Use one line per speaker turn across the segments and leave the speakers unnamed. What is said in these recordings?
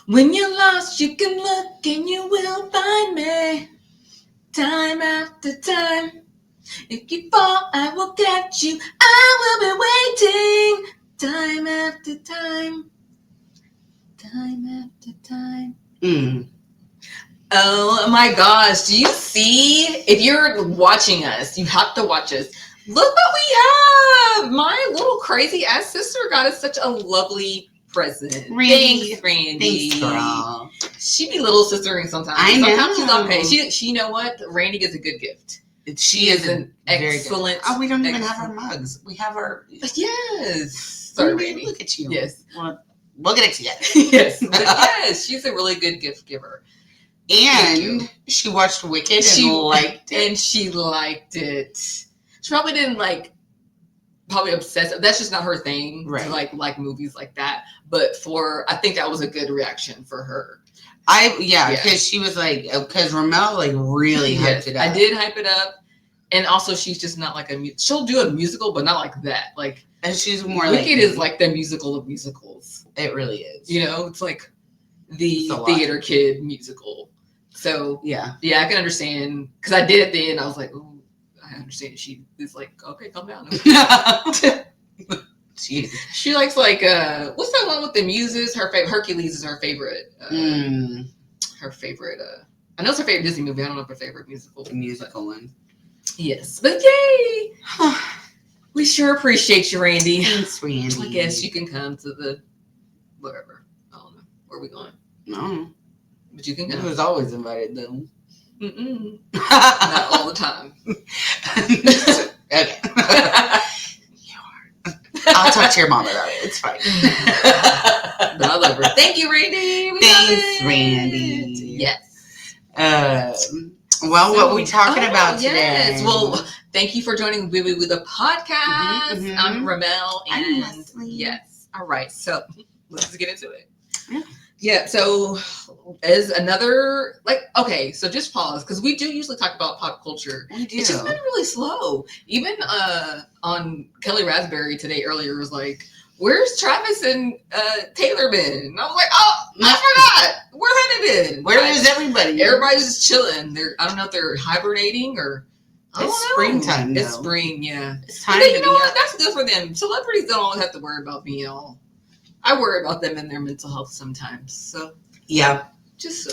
When you're lost, you can look and you will find me. Time after time. If you fall, I will catch you. I will be waiting. Time after time. Time after time. Oh my gosh. Do you see? If you're watching us, you have to watch us. Look what we have. My little crazy ass sister got us such a lovely present.
Randee.
Thanks, Randee.
Thanks, girl.
She be little sistering sometimes.
I know.
Sometimes she's okay. She, you know what? Randee gets a good gift. She is an excellent.
Oh, we don't even have our mugs. We have our.
Yes. Sorry, Randee.
Look at you.
Yes.
Well, we'll get it together.
Yes. Yes. She's a really good gift giver.
And she watched Wicked and liked it.
And she liked it. She probably didn't probably obsessed. That's just not her thing.
Right.
To like movies like that. But I think that was a good reaction for her.
Because she was because Ramelle really hyped it up.
I did hype it up. And also she's just not like she'll do a musical, but not like that.
And she's more
Wicked is like the musical of musicals.
It really is.
It's like the theater kid musical. So
yeah,
I can understand because I did at the end. I was like, oh, I understand. She is like, okay, calm down. She likes what's that one with the muses? Her favorite Hercules is her favorite. Her favorite. I know it's her favorite Disney movie. I don't know if her favorite musical
one.
Yes, but yay! We sure appreciate you, Randee.
Thanks, Randee.
I guess you can come to the whatever. I don't know where are we going.
No,
but you can come.
I was always invited though.
Not all the time.
Okay. I'll talk to your mom about it. It's fine.
But I love her. Thank you, Randee.
Thanks, Randee.
Yes.
Well, what are we talking about today?
Yes. Well, thank you for joining with the podcast. Mm-hmm. I'm Ramelle. And yes. All right. So let's just get into it. Yeah. So as another, so just pause because we do usually talk about pop culture.
We do.
It's just been really slow. Even on Kelly Raspberry today earlier was like, where's Travis and Taylor been? And I was like, oh, I forgot. Where had they been?
Where is everybody?
Everybody's just chilling. I don't know if they're hibernating or.
It's springtime.
It's spring, yeah.
It's time.
But you know what? That's good for them. Celebrities don't always have to worry about being all. I worry about them and their mental health sometimes. So
yeah,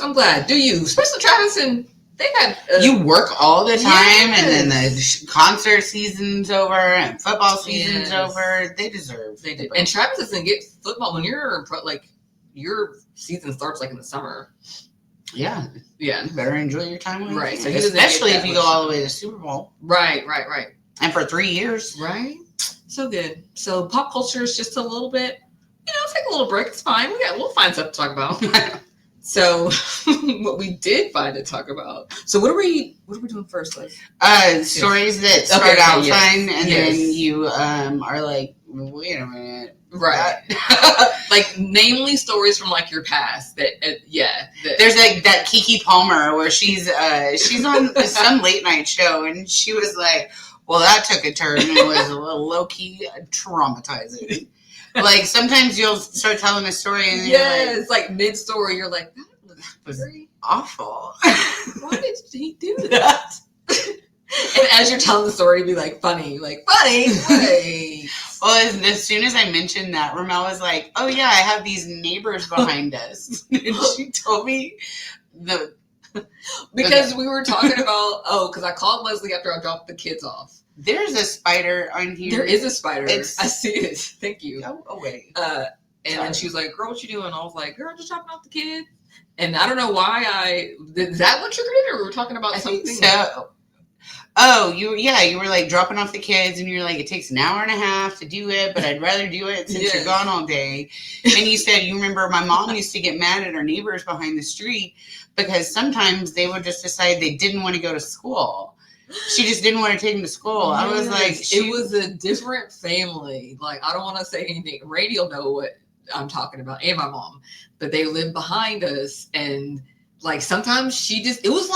I'm glad. Do you? Especially Travis and they've had.
You work all the time, and then the concert season's over and football season's over. They deserve.
They did. And Travis doesn't get football when you're your season starts in the summer.
Yeah.
Yeah.
You better enjoy your time with
right. So
especially if you go all the way to Super Bowl.
Right.
And for 3 years.
Right. So good. So pop culture is just a little bit. Take a little break. It's fine. We'll find stuff to talk about. So, what we did find to talk about. So, what are we doing first, Liz?
Stories that start out fun, and then you are like, wait a minute,
right? Namely stories from your past.
There's that Kiki Palmer where she's on some late night show, and she was like, well, that took a turn and was a little low key traumatizing. Sometimes you'll start telling a story and
it's mid story. You're like, that was
very awful.
Why did he do that? And as you're telling the story, it'd be funny. Wait.
Well, as soon as I mentioned that, Ramelle was like, "Oh yeah, I have these neighbors behind us," and she told me
because we were talking about because I called Leslie after I dropped the kids off.
There's a spider on here.
There is a spider. I see it. Thank you.
Go away.
And then she was like, girl, what you doing? I was like, girl, just dropping off the kids. And I don't know why is that what triggered it, or we were talking about something?
So. Oh, you were dropping off the kids and you're like, it takes an hour and a half to do it, but I'd rather do it since you're gone all day. And you said, you remember my mom used to get mad at our neighbors behind the street because sometimes they would just decide they didn't want to go to school. She just didn't want to take them to school. I was like,
it was a different family. I don't want to say anything. Randee will know what I'm talking about, and my mom, but they lived behind us, and sometimes it was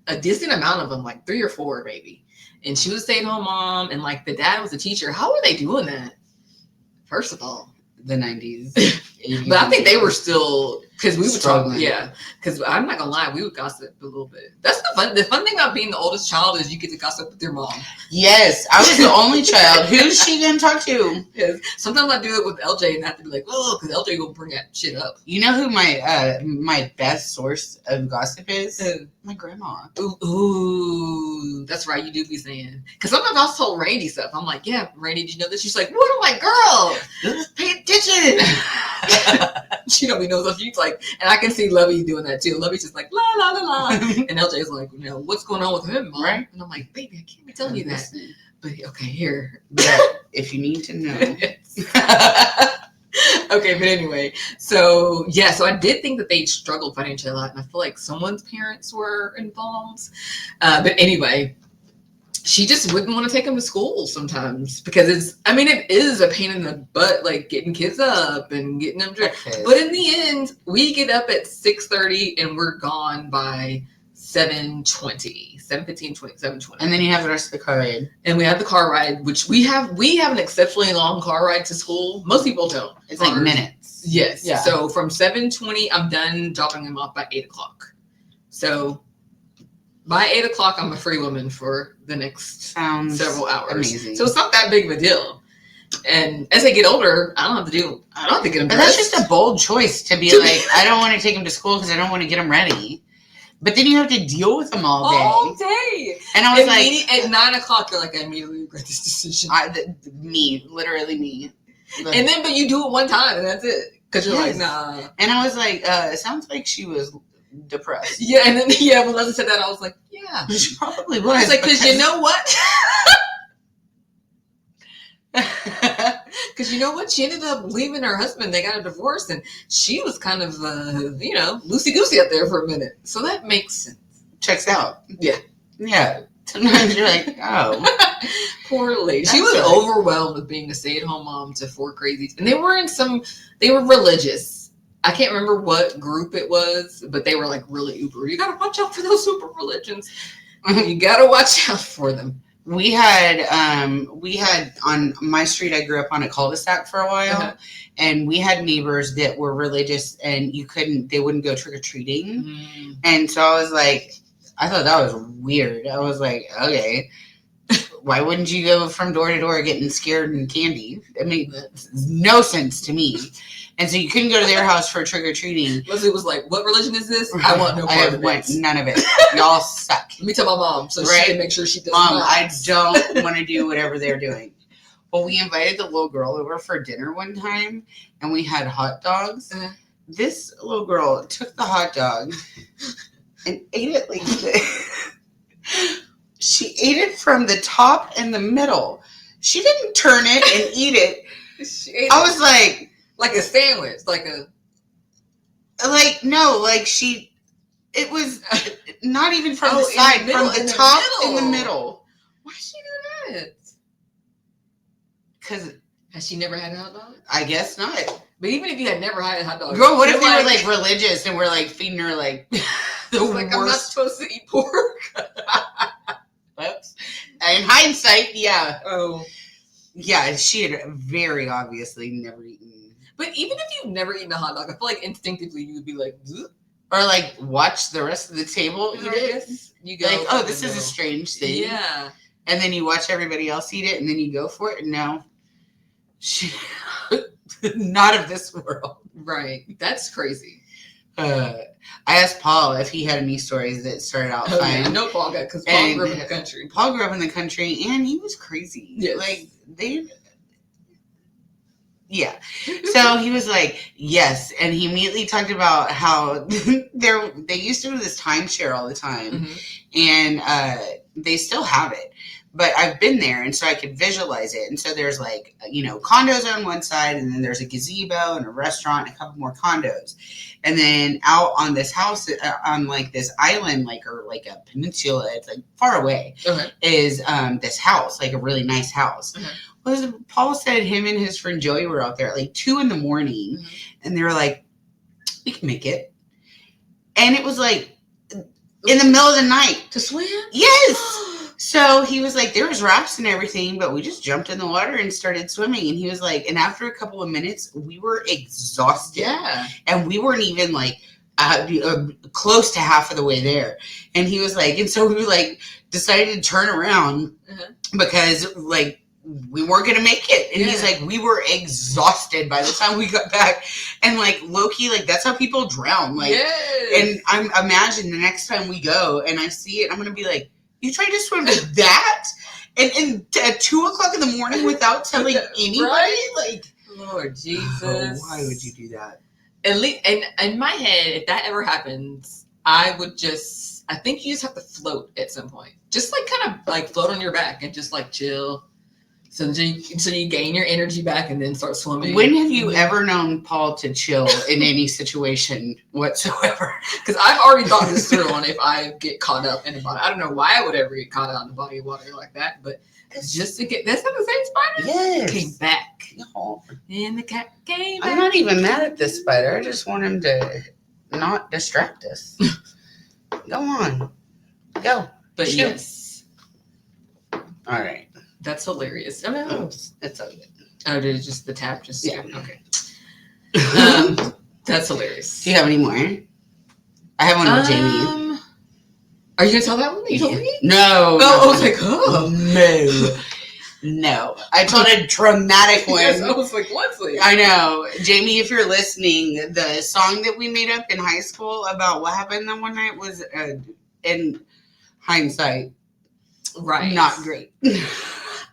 a decent amount of them, 3 or 4 maybe, and she was a stay-at-home mom, and the dad was a teacher. How were they doing that? First of all,
the 90s,
80s. But I think they were still Because we would
Struggling.
talk, because I'm not gonna lie, we would gossip a little bit. That's the fun thing about being the oldest child is you get to gossip with your mom.
Yes, I was the only child. Who's she gonna talk to?
Yes. Sometimes I do it with LJ and I have to be like, oh, because LJ will bring that shit up.
You know who my best source of gossip is? My grandma.
Ooh, that's right. You do be saying. Because sometimes I'll tell Randee stuff. I'm like, yeah, Randee, did you know this? She's like, what? I'm like, girl, pay attention. She don't even know stuff. She's like, and I can see Lovey doing that too. Lovey's just like, la, la, la, la. And LJ's like, what's going on with him, Mom?
Right.
And I'm like, baby, I can't be telling you that. But okay, here.
But if you need to know.
Okay, but anyway, so I did think that they struggled financially a lot, and I feel like someone's parents were involved. But anyway, she just wouldn't want to take them to school sometimes because it is a pain in the butt, like getting kids up and getting them dressed.
Okay.
But in the end, we get up at 6:30 and we're gone by 7:20. 7:20.
And then you have the rest of the car ride.
And we have the car ride, which we have an exceptionally long car ride to school. Most people don't.
It's like minutes.
Yes.
Yeah.
So from 7:20, I'm done dropping them off by 8 o'clock. So by 8 o'clock, I'm a free woman for the next several hours.
Amazing.
So it's not that big of a deal. And as I get older, I don't have to get them
But
dressed.
that's just a bold choice to be like, I don't want to take them to school because I don't want to get them ready. But then you have to deal with them all day. And I was
at 9 o'clock, you're like, I immediately regret this decision.
Literally me.
And then, but you do it one time and that's it. Because you're like, nah.
And I was like, it sounds like she was depressed.
Yeah, and then, when Leslie said that, I was like, yeah.
She probably was.
I was like, because you know what? Because you know what? She ended up leaving her husband. They got a divorce, and she was kind of, loosey-goosey up there for a minute. So that makes sense.
Checks out.
Yeah.
Yeah. Sometimes you're like, oh.
Poor lady. She was overwhelmed with being a stay-at-home mom to 4 crazies. And they were religious. I can't remember what group it was, but they were like really uber. You got to watch out for those super religions. You got to watch out for them.
We had on my street, I grew up on a cul-de-sac for a while, and we had neighbors that were religious and they wouldn't go trick-or-treating.
Mm.
And so I was like, I thought that was weird. I was like, okay, why wouldn't you go from door to door getting scared and candy? I mean, that's no sense to me. And so you couldn't go to their house for trick-or-treating.
Leslie was like, what religion is this? I want no part of it.
None of it. Y'all suck.
Let me tell my mom so she can make sure she does
Mom,
not.
I don't want to do whatever they're doing. Well, we invited the little girl over for dinner one time, and we had hot dogs. This little girl took the hot dog and ate it like this. She ate it from the top and the middle. She didn't turn it and eat it. I was like a sandwich, it was not even from the side, from the top in the middle.
Why did she do that?
Because
has she never had a hot dog?
I guess not.
But even if you had never had a hot dog,
girl, what if they were like religious and we're like feeding her like the worst?
I'm not supposed to eat pork.
Oops. In hindsight, yeah.
Oh.
Yeah, she had very obviously never eaten.
But even if you've never eaten a hot dog, I feel like instinctively you would be like, ugh.
Or like watch the rest of the table eat it.
You go
like, oh, this is a strange thing.
Yeah.
And then you watch everybody else eat it, and then you go for it. No, not of this world.
Right. That's crazy.
I asked Paul if he had any stories that started out fine.
Yeah, no, Paul got because Paul grew up in the country.
Paul grew up in the country, and he was crazy.
Yes.
Like yeah. So he was like, yes, and he immediately talked about how they used to do this timeshare all the time, and they still have it. But I've been there, and so I could visualize it. And so there's like, condos on one side, and then there's a gazebo and a restaurant, and a couple more condos. And then out on this house, on like this island, or like a peninsula, it's like far away, is this house, like a really nice house. Well, Paul said him and his friend Joey were out there at like 2 a.m, and they were like, we can make it. And it was like in the middle of the night.
To swim?
Yes. So he was like, there was rafts and everything, but we just jumped in the water and started swimming. And he was like, and after a couple of minutes, we were exhausted.
Yeah.
And we weren't even like close to half of the way there. And he was like, and so we like decided to turn around because like we weren't going to make it. And he's like, we were exhausted by the time we got back. And like low-key, like that's how people drown. Like, and I'm imagine the next time we go and I see it, I'm going to be like, you tried to swim to that? And at 2:00 in the morning without telling anybody?
Right?
Like,
Lord Jesus.
Oh, why would you do that?
At least, and in my head, if that ever happens, I think you just have to float at some point. Just like kind of like float on your back and just like chill. So you gain your energy back and then start swimming.
When have you ever known Paul to chill in any situation whatsoever?
Because I've already thought this through on if I get caught up in a body. I don't know why I would ever get caught out in a body of water like that, but just to get, that's not the same spider?
Yes.
Came back.
No.
And the cat came back.
I'm not even mad at this spider. I just want him to not distract us. Go on. Go.
But
Shoot.
yes.
All right.
That's hilarious. I mean,
it's all good.
Oh, did it just the tap just?
Yeah.
Okay. That's hilarious.
Do you have any more? I have one with Jamie.
Are you gonna tell that one that you told me?
No.
Oh, I was like, oh
no. I told a dramatic one.
Yes, I was like, Leslie.
I know, Jamie. If you're listening, the song that we made up in high school about what happened that one night was, in hindsight,
right,
not great.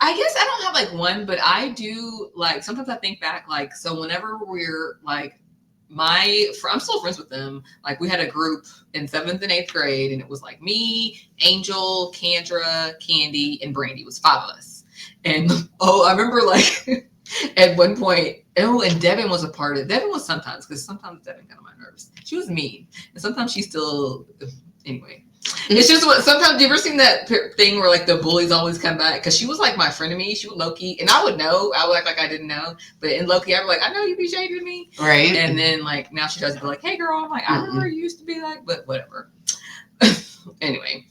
I guess I don't have like one, but I do like sometimes I think back like so whenever we're like I'm still friends with them. Like we had a group in 7th and 8th grade and it was like me, Angel, Kendra, Candy, and Brandy. It was 5 of us. And I remember like at one point, and Devin was a part of it. Devin was sometimes, because sometimes Devin got on my nerves. She was mean. And sometimes she still, anyway. It's just what sometimes you ever seen that thing where like the bullies always come back because she was like my frenemy. She was low-key, and I would know. I would act like I didn't know, but in low-key, I was like, I know you be shading me,
right?
And then like now she tries to be like, hey girl, I'm like, I remember you used to be like, but whatever. Anyway,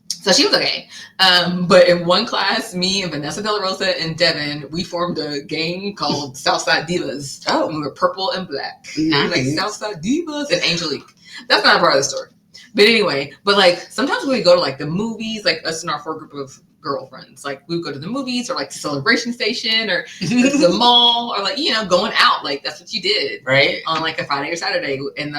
so she was okay. But in one class, me and Vanessa De La Rosa and Devin, we formed a gang called Southside Divas. Oh, and we were purple and black.
Nice.
Like Southside Divas and Angelique. That's not a part of the story. But anyway, like sometimes we would go to like the movies, like us and our 4 group of girlfriends, like we would go to the movies or like the Celebration Station or the mall or like, going out. Like that's what you did.
Right.
On like a Friday or Saturday. And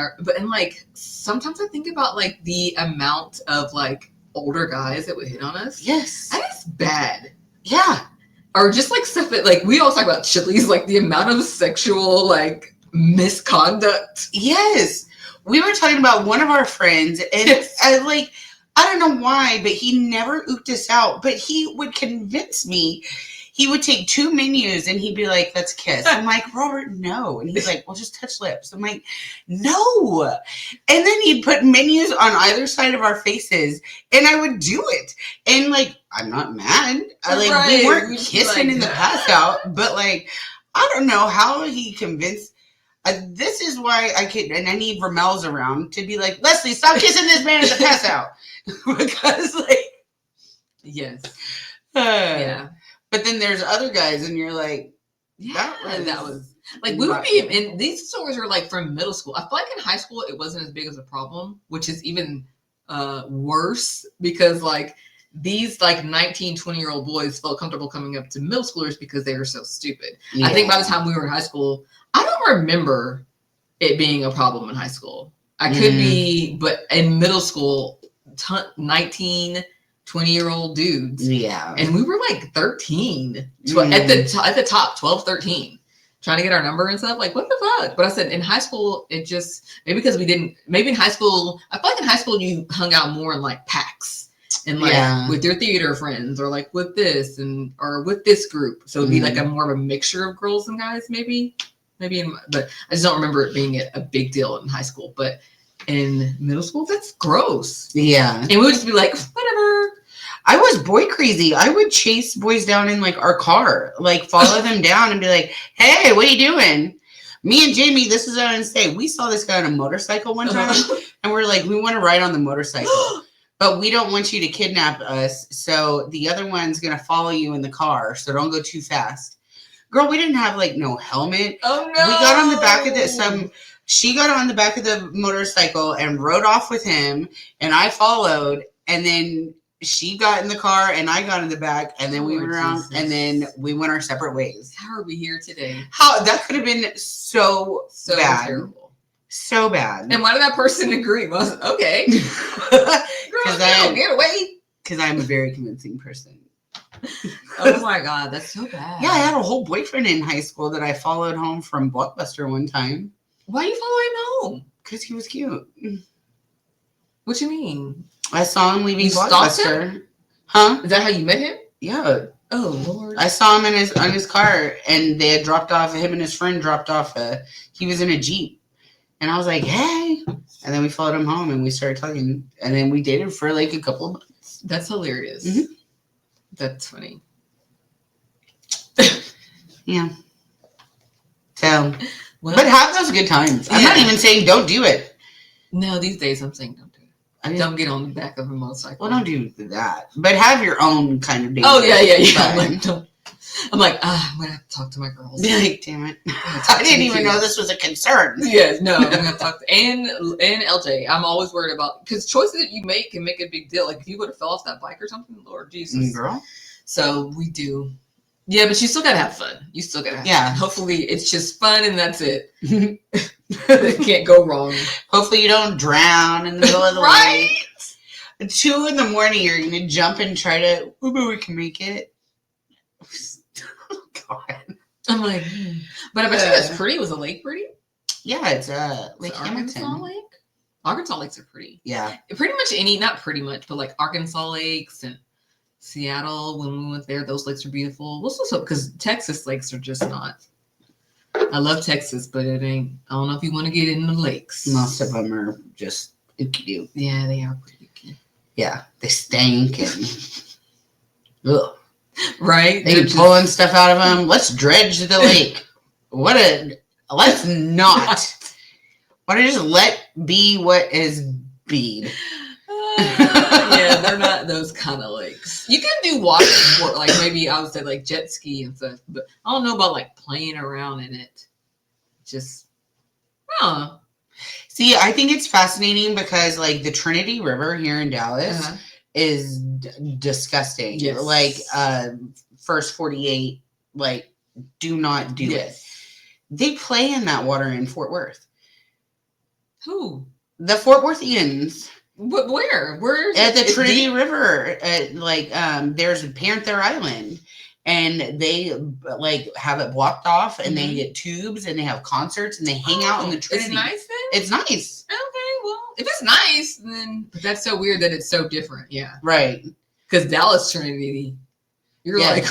like sometimes I think about like the amount of like older guys that would hit on us.
Yes.
That's bad.
Yeah.
Or just like stuff that like we always talk about Chili's, like the amount of sexual like misconduct.
Yes. We were talking about one of our friends, and I don't know why, but he never ooped us out. But he would convince me. He would take 2 menus, and he'd be like, let's kiss. I'm like, Robert, no. And he's like, well, just touch lips. I'm like, no. And then he'd put menus on either side of our faces, and I would do it. And, like, I'm not mad. We weren't kissing in the pass out, but, like, I don't know how he convinced. This is why and I need Ramelle's around to be like, Leslie, stop kissing this man at the pass out. Because, like,
yes.
Yeah. But then there's other guys, and you're like,
that was like, we would be in these stories are like from middle school. I feel like in high school, it wasn't as big as a problem, which is even worse because, like, these like 19, 20-year-old boys felt comfortable coming up to middle schoolers because they were so stupid. Yeah. I think by the time we were in high school, I don't remember it being a problem in high school. I could be, but in middle school, 19, 20-year-old dudes. Yeah. And we were like 13 at the top, 12, 13, trying to get our number and stuff. Like, what the fuck? But I said in high school, it just, maybe because maybe in high school, I feel like in high school, you hung out more in like packs. And like with your theater friends or like with this or with this group. So it'd be like a more of a mixture of girls and guys, maybe, but I just don't remember it being a big deal in high school. But in middle school, that's gross. Yeah. And we would just be like, whatever.
I was boy crazy. I would chase boys down in like our car, like follow them down and be like, hey, what are you doing? Me and Jamie, this is what I'm going to say. We saw this guy on a motorcycle one time and we're like, we want to ride on the motorcycle. but we don't want you to kidnap us. So the other one's going to follow you in the car. So don't go too fast. Girl, we didn't have like no helmet.
Oh no.
We got on the back of she got on the back of the motorcycle and rode off with him, and I followed, and then she got in the car and I got in the back, and then we went around,
Jesus.
and then we went our separate ways.
How are we here today?
How that could have been so bad.
Terrible.
So bad.
And why did that person agree? Well, okay.
Because
get away.
Because I'm a very convincing person.
Oh my God, that's so bad.
Yeah, I had a whole boyfriend in high school that I followed home from Blockbuster one time.
Why you follow him home?
Because he was cute.
What you mean?
I saw him leaving
You stalked
Blockbuster.
him?
Huh?
Is that how you met him?
Yeah.
Oh Lord.
I saw him on his car, and they had dropped off. Him and his friend dropped off. He was in a Jeep, and I was like, "Hey!" And then we followed him home, and we started talking, and then we dated for like a couple of months.
That's hilarious.
Mm-hmm.
That's funny.
Yeah. So,
Well,
but have those good times. I'm not even saying don't do it.
No, these days I'm saying don't do it. Don't get on the back of a motorcycle.
Well, don't do that. But have your own kind of date.
Oh yeah.
Fun.
I'm like, I'm gonna have to talk to my girls.
Like, damn it! I didn't even know this was a concern.
Yes, no, I'm gonna talk to and LJ. I'm always worried about because choices that you make can make a big deal. Like if you would have fell off that bike or something, Lord Jesus,
girl.
So we do. Yeah, but you still gotta have fun. You still gotta have fun. Hopefully it's just fun and that's it. It can't go wrong.
Hopefully you don't drown in the middle of the
right?
lake. At 2 a.m, you're gonna jump and try to. Maybe we can make it. Oh, God.
I'm like, but I bet you that's pretty. Was the lake pretty?
Yeah, it's Lake
Arkansas
Hamilton.
Lake. Arkansas lakes are pretty.
Yeah,
pretty much not pretty much, but like Arkansas lakes and Seattle. When we went there, those lakes are beautiful. Also, because Texas lakes are just not. I love Texas, but it ain't. I don't know if you want to get in the lakes.
Most of them are just cute.
Yeah, they are pretty cute.
Yeah, they stink and. Ugh.
Right?
They pulling stuff out of them. Let's dredge the lake. Let's not. Why don't you just let be what is bead?
Yeah, they're not those kind of lakes. You can do water sport, like maybe I would say like jet ski and stuff, but I don't know about like playing around in it. Just, I don't know.
See, I think it's fascinating because like the Trinity River here in Dallas is disgusting.
Yes.
Like first 48, like do not do it. They play in that water in Fort Worth.
Who?
The Fort Worthians.
But where? Where?
At the Trinity River. There's Panther Island. And they like have it blocked off, and they get tubes, and they have concerts, and they hang out in the Trinity.
It's nice then?
It's nice.
Okay, well, if it's nice, then but that's so weird that it's so different. Yeah,
right.
Because Dallas Trinity, you're like,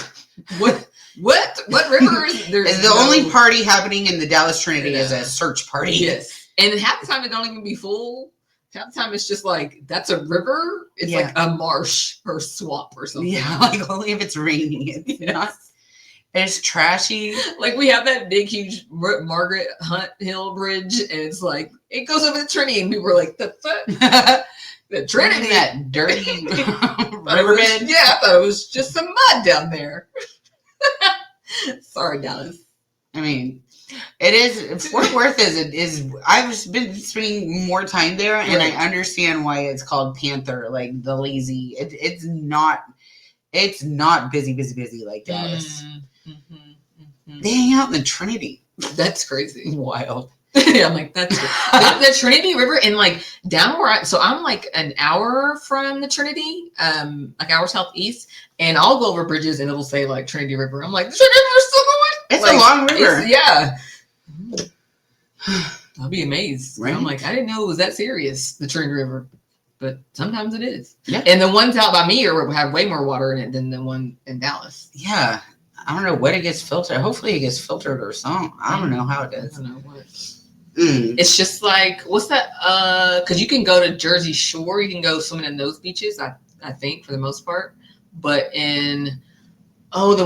what river is there?
The only party happening in the Dallas Trinity is a search party.
Yes, and half the time it don't even be full. Half the time it's just like that's a river. It's like a marsh or swamp or something.
Yeah, like only if it's raining. It's not. It's trashy. Like
we have that big, huge Margaret Hunt Hill Bridge, and it's like it goes over the Trinity, and people were like, "The fuck." The Trinity,
that dirty riverbed.
Yeah, I thought it was just some mud down there. Sorry, Dallas.
I mean, it is. Fort Worth is. I've been spending more time there, and I understand why it's called Panther, like the lazy. It's not busy like Dallas. They hang out in the Trinity.
That's crazy.
Wild.
Yeah, I'm like, that's the Trinity River, and like down where I'm like an hour from the Trinity, like hour southeast, and I'll go over bridges and it'll say like Trinity River. I'm like, the Trinity River's still going?
It's like, a long river.
Yeah. I'll be amazed.
Right?
I'm like, I didn't know it was that serious, the Trinity River. But sometimes it is.
Yeah.
And the ones out by me have way more water in it than the one in Dallas.
Yeah. I don't know what it gets filtered. Hopefully it gets filtered or something. I don't know how it does.
I don't know what. It's just like, what's that? Because you can go to Jersey Shore. You can go swimming in those beaches, I think, for the most part. But the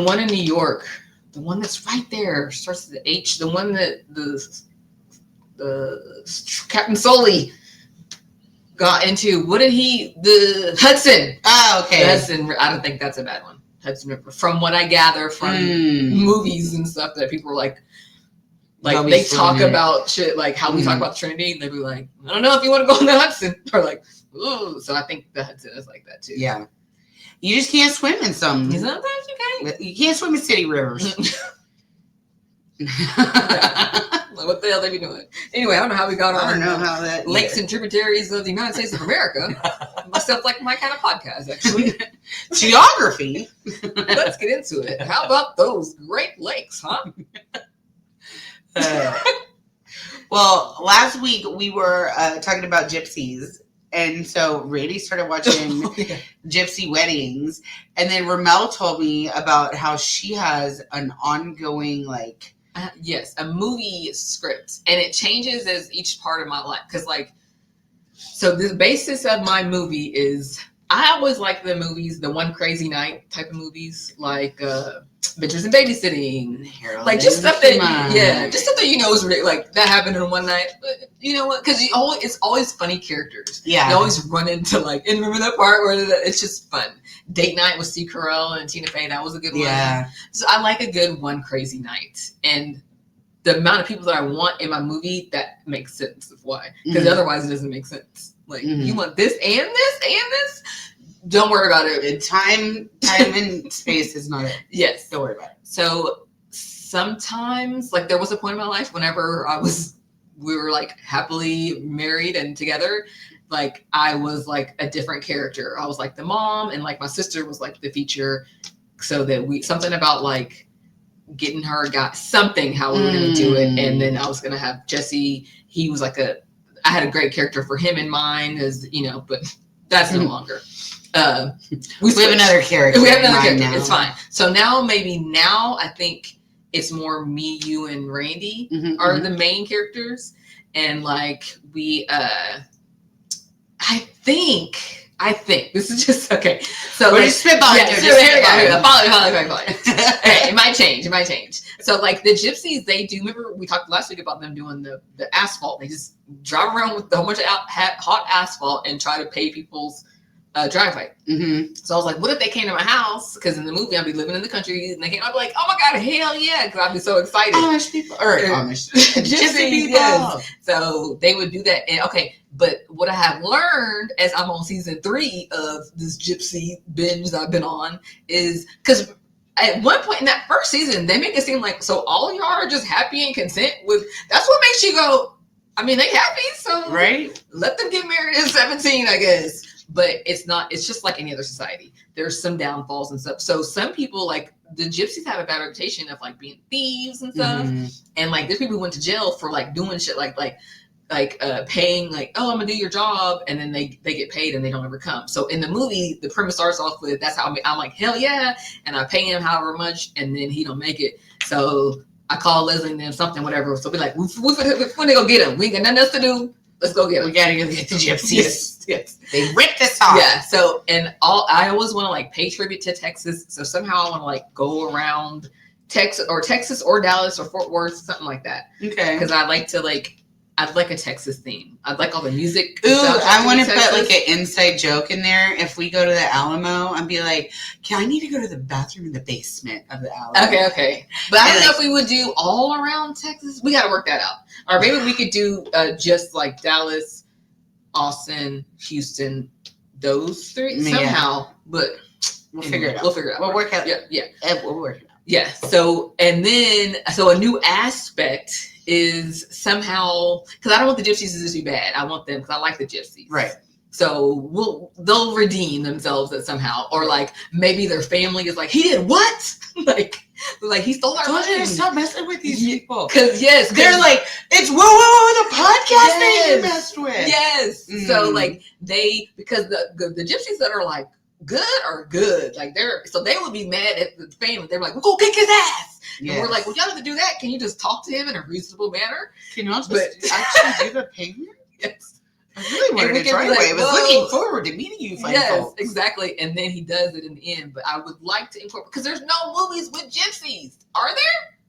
one in New York, the one that's right there, starts with the H, the one that the Captain Sully. got into the Hudson.
Oh, okay.
The Hudson. I don't think that's a bad one. Hudson River. From what I gather from movies and stuff that people were like they talk about shit like how we talk about Trinity, and they'd be like, I don't know if you want to go in the Hudson, or like, ooh. So I think the Hudson is like that too.
Yeah. You just can't swim in some.
Sometimes you can't.
You can't swim in city rivers.
Like, what the hell they be doing? Anyway, I don't know how we got on.
I don't know how that
lakes and tributaries of the United States of America. Must sound like my kind of podcast, actually.
Geography.
Let's get into it. How about those Great Lakes, huh?
Well, last week we were talking about gypsies. And so Randee started watching Gypsy weddings. And then Ramelle told me about how she has an ongoing, like...
yes, a movie script. And it changes as each part of my life. Because, like, so the basis of my movie is... I always like the movies, the One Crazy Night type of movies. Like, Bitches and Babysitting. Like, just stuff that... just stuff that you know is like, that happened in one night. But you know what? Because it's always funny characters.
Yeah.
You always run into, like... And remember that part where it's just fun. Date Night with Steve Carell and Tina Fey. That was a good one.
Yeah.
So I like a good One Crazy Night. And the amount of people that I want in my movie, that makes sense of why. Because otherwise it doesn't make sense. Like, you want this and this and this? Don't worry about it.
Time and space is not it.
Yes.
Don't worry about it.
So sometimes, like, there was a point in my life whenever we were like happily married and together, like I was like a different character. I was like the mom, and like my sister was like the feature. So that something about like getting her got something, how we were going to do it. And then I was going to have Jesse. He was like I had a great character for him in mind, as you know, but that's no longer.
We have another character.
We have another character.
Now.
It's fine. So now I think it's more me, you, and Randee are the main characters, and like I think this is just okay. So
we're
like,
just spitballing.
Hey, it might change. So like the gypsies, they do. Remember we talked last week about them doing the asphalt. They just drive around with a whole bunch of hot asphalt and try to pay people's driveway. So I was like, what if they came to my house? Because in the movie I'd be living in the country, and they came. I'd be like, oh my god, hell yeah! Because I'd be so excited.
Amish people, or Amish
gypsy people. Yes. So they would do that. And okay, but what I have learned as I'm on season 3 of this gypsy binge that I've been on is because at one point in that first season, they make it seem like so all y'all are just happy and content with. That's what makes you go. I mean, they happy, so
right.
Let them get married at 17, I guess. But it's not, it's just like any other society. There's some downfalls and stuff. So some people, like the gypsies, have a bad reputation of like being thieves and stuff. And like there's people who went to jail for like doing shit like paying, like, oh, I'm gonna do your job, and then they get paid and they don't ever come. So in the movie, the premise starts off with that's how I'm like, hell yeah, and I pay him however much, and then he don't make it. So I call Leslie and them something, whatever. So be like, we're gonna go get him. We ain't got nothing else to do. Let's go get him.
We gotta go get the gypsies.
Yes.
They ripped us off.
Yeah. So, and I always want to like pay tribute to Texas. So somehow I want to like go around Texas or Dallas or Fort Worth, something like that.
Okay.
Because I'd like a Texas theme. I'd like all the music.
Ooh, I want to put like an inside joke in there. If we go to the Alamo, I'd be like, I need to go to the bathroom in the basement of the Alamo.
Okay. But I don't know if we would do all around Texas. We got to work that out. Or maybe we could do just like Dallas, Austin, Houston, those 3 somehow. But
we'll figure it out.
We'll work out. Yeah.
We'll work it out.
Yeah. So a new aspect is somehow, because I don't want the gypsies to just be bad. I want them because I like the gypsies.
Right.
So they'll redeem themselves somehow, or like maybe their family is like, he did what? like he stole our money.
Stop messing with these people.
Because
they're like, it's whoa, the podcast that you messed with.
Yes. So like because the gypsies that are like good are good. Like they would be mad at the family. They're like, we'll go kick his ass. Yes. And we're like, well, y'all have to do that. Can you just talk to him in a reasonable manner?
Can y'all just actually do the payment?
Yes.
I really wanted to try away. I was looking forward to meeting you.
Yes, exactly. And then he does it in the end. But I would like to incorporate, because there's no movies with gypsies. Are there?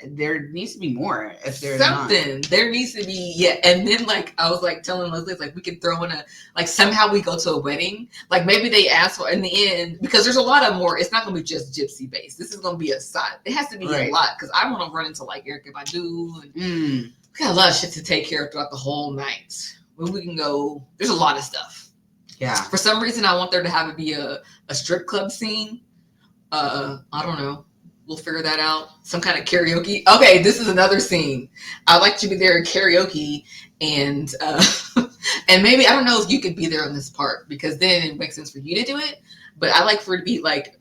there needs to be more if there's
something.
not.
There needs to be, yeah. And then like I was like telling Leslie, like we could throw in a like somehow we go to a wedding. Like maybe they ask for in the end because there's a lot of more. It's not gonna be just Gypsy based. This is gonna be a side. It has to be a lot because I want to run into like Erica Badu and we got a lot of shit to take care of throughout the whole night. Where we can go. There's a lot of stuff.
Yeah.
For some reason, I want there to have it be a strip club scene. I don't know. We'll figure that out. Some kind of karaoke. Okay, this is another scene. I'd like to be there in karaoke and and maybe I don't know if you could be there on this part because then it makes sense for you to do it. But I like for it to be like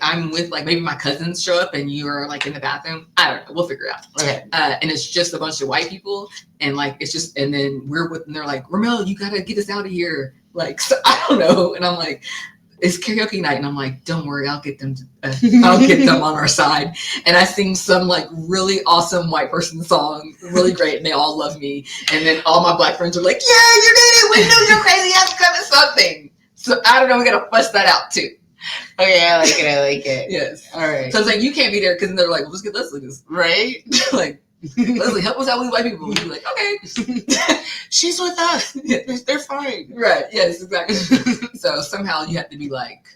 I'm with like maybe my cousins show up and you're like in the bathroom. I don't know. We'll figure it out.
Okay.
And it's just a bunch of white people and like it's just and then we're with and they're like Ramelle, you gotta get us out of here. Like so, I don't know. And I'm like. It's karaoke night, and I'm like, don't worry, I'll get them. I'll get them on our side. And I sing some like really awesome white person song, really great, and they all love me. And then all my black friends are like, yeah, you did it. We knew your crazy ass coming something. So I don't know. We gotta flesh that out too.
Okay, I like it. I like it.
Yes.
All right.
So it's like you can't be there because they're like, well, let's get Leslie this,
right?
Like. Leslie, help us out with white people. We'd be like, okay.
She's with us. They're fine.
Right. Yes, exactly. So somehow you have to be like,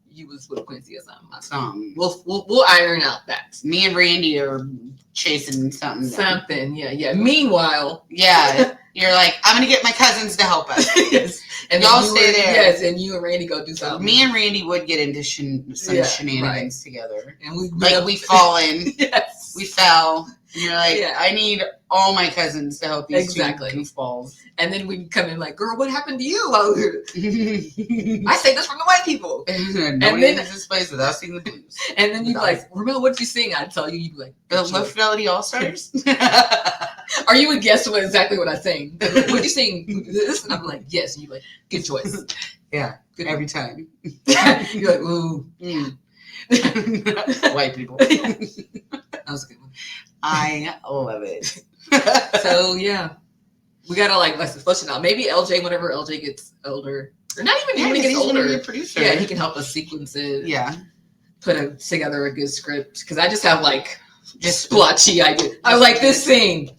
you was with Quincy or something. We'll iron out that.
Me and Randee are chasing something.
Something, yeah. Meanwhile,
you're like, I'm gonna get my cousins to help us.
Yes,
and y'all stay there.
Yes, and you and Randee go do something.
Me and Randee would get into some shenanigans together,
and
we fall in.
Yes,
we fell. And you're like, I need all my cousins to help these two goofballs.
And then we come in like, girl, what happened to you? I say this from the white people.
And then this place without seeing the blues.
And then you'd be like, Ramelle, what did you sing? I'd tell you, you'd be like,
the Low Fidelity All Stars.
Or you would guess exactly what I sing. Would you sing this? And I'm like, yes. And you're like, good choice.
Yeah, good every time.
You're like, ooh.
White people.
That was a good one.
I love it.
So yeah, we gotta let's flush it out. Maybe LJ, whenever LJ gets older, or not even when he gets older,
a producer.
Yeah, he can help us sequence it.
Yeah,
put together a good script because I just have just splotchy ideas. I like this scene,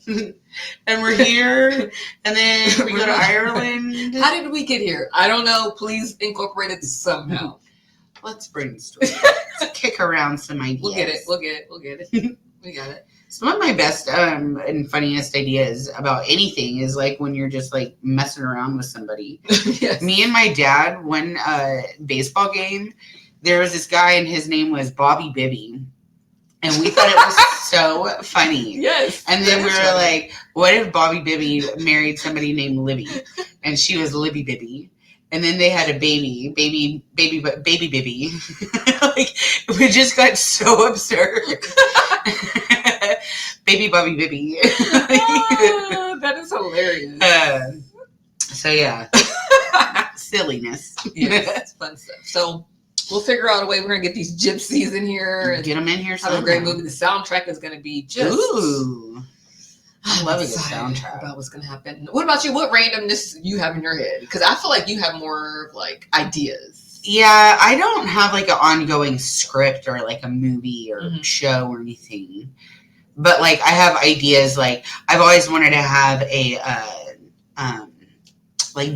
and we're here, and then we go to Ireland.
How did we get here? I don't know. Please incorporate it somehow.
Let's brainstorm. Let's kick around some ideas.
We'll get it. We got it.
Some of my best and funniest ideas about anything is when you're just messing around with somebody.
Yes.
Me and my dad, one baseball game, there was this guy and his name was Bobby Bibby. And we thought it was so funny.
Yes.
And then we were like, what if Bobby Bibby married somebody named Libby? And she was Libby Bibby. And then they had a baby Bibby. We just got so absurd. Baby Bobby Bibby.
That is hilarious.
So yeah. Silliness.
Yes, fun stuff. So we'll figure out a way. We're going to get these gypsies in here. And
get them in here.
Have a great movie. The soundtrack is going to be just...
Ooh. I love a good soundtrack.
About what's going to happen. What about you? What randomness you have in your head? Because I feel like you have more ideas.
Yeah, I don't have an ongoing script or a movie or show or anything. But I have ideas. I've always wanted to have a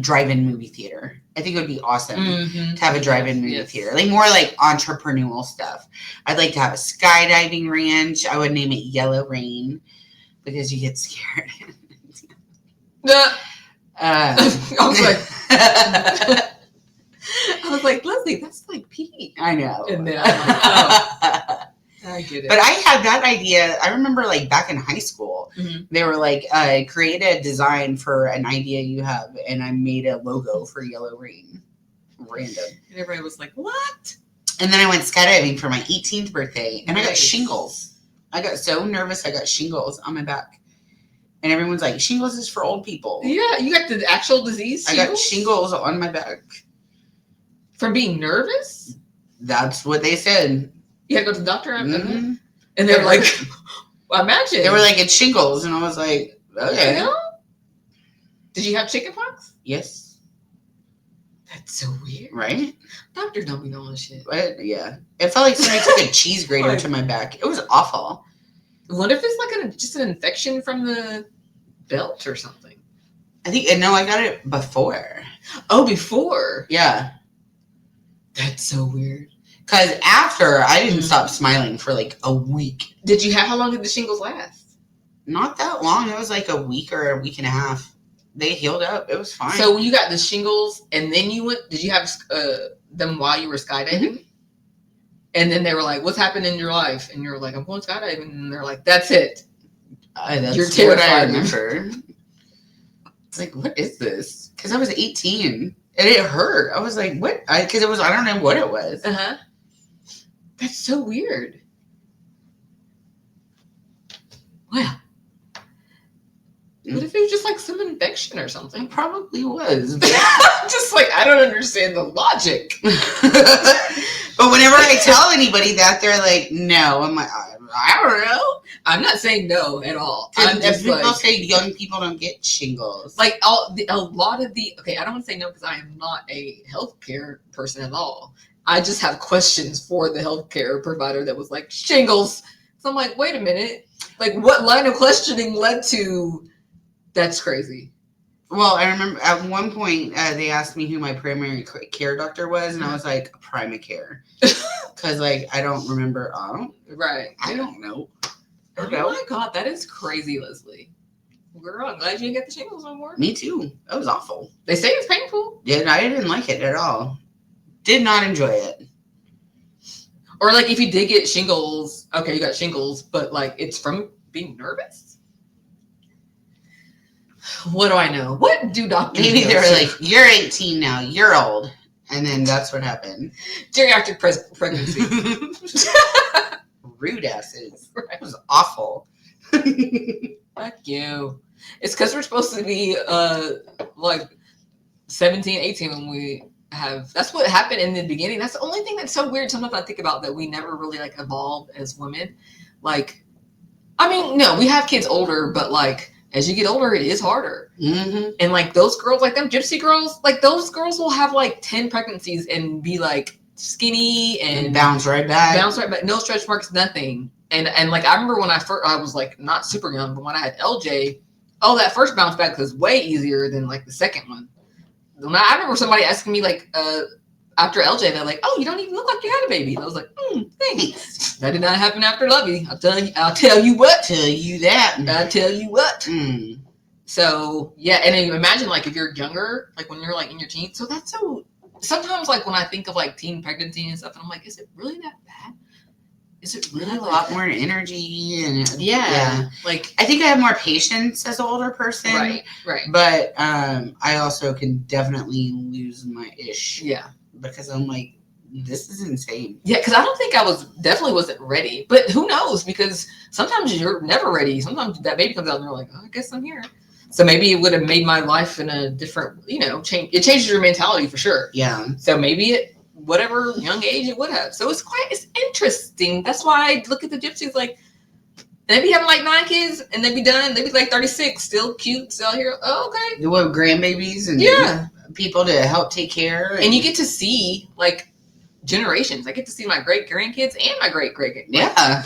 drive-in movie theater. I think it would be awesome to have a drive-in movie theater. More entrepreneurial stuff. I'd like to have a skydiving ranch. I would name it Yellow Rain. Because you get scared.
I was like, Leslie, that's Pete.
I know.
And then I'm like, oh, I get it.
But I had that idea. I remember back in high school, they were create a design for an idea you have. And I made a logo for Yellow Rain. Random.
And everybody was like, what?
And then I went skydiving for my 18th birthday. And I got shingles. I got so nervous. I got shingles on my back. And everyone's like, shingles is for old people.
Yeah, you got the actual disease
shingles? I got shingles on my back.
From being nervous?
That's what they said.
You had to go to the doctor after that? And they were like, well, imagine.
They were like, it's shingles. And I was like, okay.
You know? Did you have chickenpox?
Yes.
That's so weird.
Right?
Doctor don't be knowing shit.
But, yeah. It felt like somebody took a cheese grater to my back. It was awful.
What if it's like just an infection from the belt or something?
I think, no, I got it before.
Oh, before?
Yeah.
That's so weird.
Because after, I didn't stop smiling for like a week.
How long did the shingles last?
Not that long. It was like a week or a week and a half. They healed up. It was fine.
So when you got the shingles and then did you have them while you were skydiving? Mm-hmm. And then they were like, what's happened in your life? And you're like, I'm going skydiving. And they're like, that's it.
That's you're terrified. What I remember. It's like, what is this? Because I was 18 and it hurt. I was like, what? Because I don't know what it was.
Uh-huh. That's so weird. Wow. What if it was just like some infection or something?
It probably was.
Just like, I don't understand the logic.
But whenever I tell anybody that, they're like, no. I'm like, I don't know.
I'm not saying no at all.
People say young people don't get shingles.
Like a lot of okay, I don't want to say no because I am not a healthcare person at all. I just have questions for the healthcare provider that was like, shingles. So I'm like, wait a minute. Like, what line of questioning led to... That's crazy.
Well, I remember at one point they asked me who my primary care doctor was, and I was like, Primacare. Because, like, I don't remember.
Right.
I don't know.
Oh my God, that is crazy, Leslie. Girl, I'm glad you didn't get the shingles no more.
Me too. That was awful.
They say it's painful.
Yeah, I didn't like it at all. Did not enjoy it.
Or, like, if you did get shingles, okay, you got shingles, but, like, it's from being nervous? What do I know? What do doctors
Maybe they were like, you're 18 now, you're old. And then that's what happened.
Geriatric pregnancy.
Rude asses. That was awful.
Fuck you. It's because we're supposed to be like 17, 18 when we have... That's what happened in the beginning. That's the only thing that's so weird sometimes I think about, that we never really like evolved as women. Like, I mean, no, we have kids older, but like... As you get older, it is harder.
Mm-hmm.
And like those girls, like them gypsy girls, like those girls will have like 10 pregnancies and be like skinny and
bounce right back.
No stretch marks, nothing. And like I remember when I was like not super young, but when I had LJ, that first bounce back was way easier than like the second one. I remember somebody asking me like after LJ, they're like, "Oh, you don't even look like you had a baby." And I was like, "Thanks." That did not happen after Lovey. I'll tell you what.
Tell you that.
I'll tell you what.
Mm.
So yeah, and then you imagine like if you're younger, like when you're like in your teens. So that's so. Sometimes like when I think of like teen pregnancy and stuff, and I'm like, is it really that bad? Is it really
a lot more energy and
yeah. Like
I think I have more patience as an older person.
Right.
But I also can definitely lose my ish.
Yeah.
Because I'm like, this is insane.
Yeah, because I don't think definitely wasn't ready. But who knows? Because sometimes you're never ready. Sometimes that baby comes out and you're like, I guess I'm here. So maybe it would have made my life in a different, change. It changes your mentality for sure.
Yeah.
So maybe at whatever young age it would have. So it's interesting. That's why I look at the gypsies like, they'd be having like 9 kids and they'd be done. They'd be like 36, still cute, still here. Oh, okay.
You have grandbabies and people to help take care.
And you get to see like generations. I get to see my great grandkids and my great great.
Yeah.
I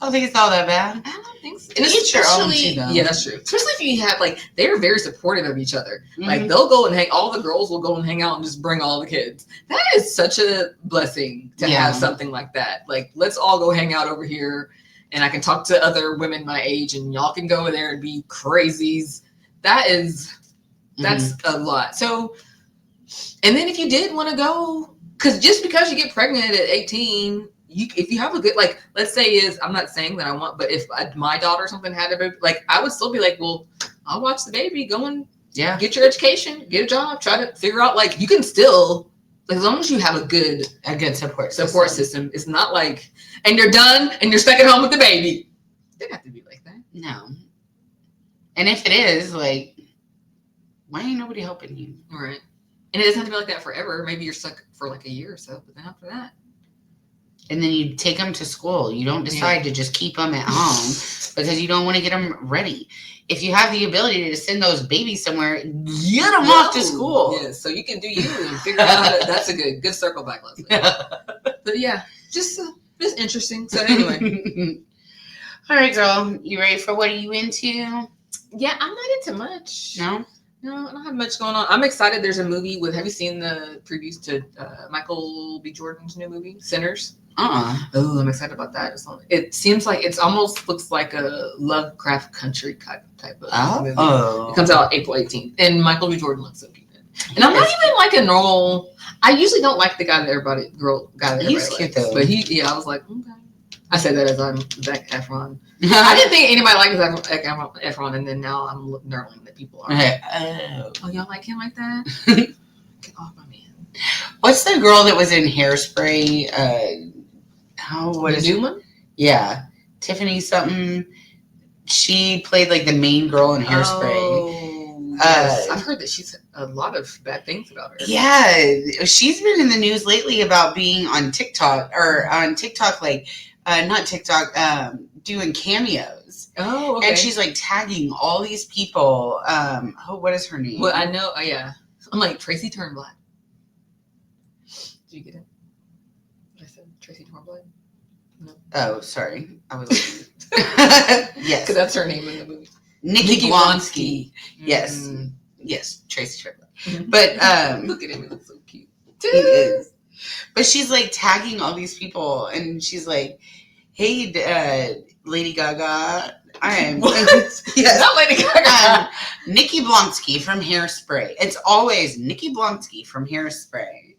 don't think it's all that bad.
I don't think so.
And it's your own too, though.
Yeah, that's true. Especially if you have like, they're very supportive of each other. Mm-hmm. Like they'll go and all the girls will go and hang out and just bring all the kids. That is such a blessing to have something like that. Like, let's all go hang out over here and I can talk to other women my age and y'all can go in there and be crazies. That's a lot. So, and then if you did want to go, because just because you get pregnant at 18, if you have a good, like, let's say I'm not saying that I want, but if my daughter or something had a baby, like, I would still be like, well, I'll watch the baby, go and get your education, get a job, try to figure out, like, you can still, like, as long as you have a good support system. It's not like, and you're done and you're stuck at home with the baby. It doesn't have to be like that.
No. And if it is, like, why ain't nobody helping you?
Right. And it doesn't have to be like that forever. Maybe you're stuck for like a year or so, but then after that.
And then you take them to school. You don't decide to just keep them at home because you don't want to get them ready. If you have the ability to send those babies somewhere, get them off to school.
Yeah, so you can do you and figure out that's a good circle back, Leslie. But yeah, just interesting. So anyway.
All right, girl. You ready for what are you into?
Yeah, I'm not into much.
No?
No, I don't have much going on. I'm excited. There's a movie with. Have you seen the previews to Michael B. Jordan's new movie, Sinners? Oh, I'm excited about that. It seems like it's almost looks like a Lovecraft Country type of movie. It comes out April 18th, and Michael B. Jordan looks so cute. And I'm not even like a normal. I usually don't like the guy that everybody
He's cute though.
But I was like, okay. I said that as I'm Zac Efron. I didn't think anybody liked Zac Efron, and then now I'm knurling that people are. Oh, y'all like him like that? Get off my man.
What's the girl that was in Hairspray? The new one? Yeah, Tiffany something. She played like the main girl in Hairspray.
Oh, yes. I've heard that she's a lot of bad things about her.
Yeah, she's been in the news lately about being on TikTok like. Not TikTok, doing cameos.
Oh, okay.
And she's like tagging all these people. What is her name?
Well, I know. Yeah. I'm like, Tracy Turnblad. Did you get it? I said Tracy Turnblad? No.
Oh, sorry. I was yes.
Because that's her name in the movie.
Nikki Blonksi. Yes. Mm-hmm. Yes, Tracy Turnblad. Mm-hmm. But
look at him, he looks so cute.
He is. But she's like tagging all these people, and she's like, "Hey, Lady Gaga, I am
yes, not Lady Gaga.
Nikki Blonksi from Hairspray. It's always Nikki Blonksi from Hairspray,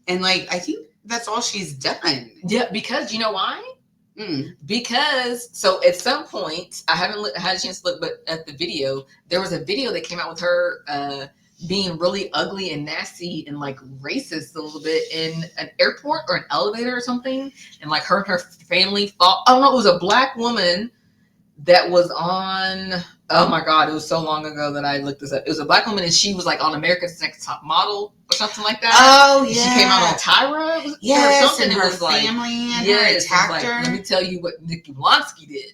and like I think that's all she's done.
Yeah, because you know why? Because so at some point I haven't had a chance to look, but at the video there was a video that came out with her. Being really ugly and nasty and like racist a little bit in an airport or an elevator or something, and like her and her family thought, I don't know, it was a black woman that was on, oh my god, it was so long ago that I looked this up. It was a black woman and she was like on America's Next Top Model or something like that.
Oh yeah,
she came out on Tyra
or
something.
And her family and her attacked her.
Let me tell you what Nikki Blonski did.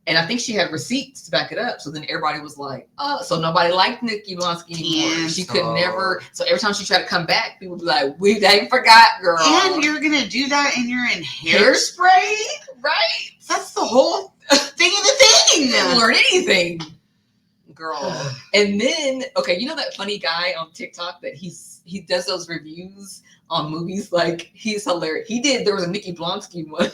And I think she had receipts to back it up. So then everybody was like, oh, so nobody liked Nikki Blonski anymore. She could never. So every time she tried to come back, people would be like, they forgot, girl.
And you're going to do that and you're in
Hairspray? Right?
That's the whole thing of the thing.
You didn't learn anything, girl. And then, okay, you know that funny guy on TikTok that he does those reviews on movies? Like, he's hilarious. There was a Nikki Blonski one.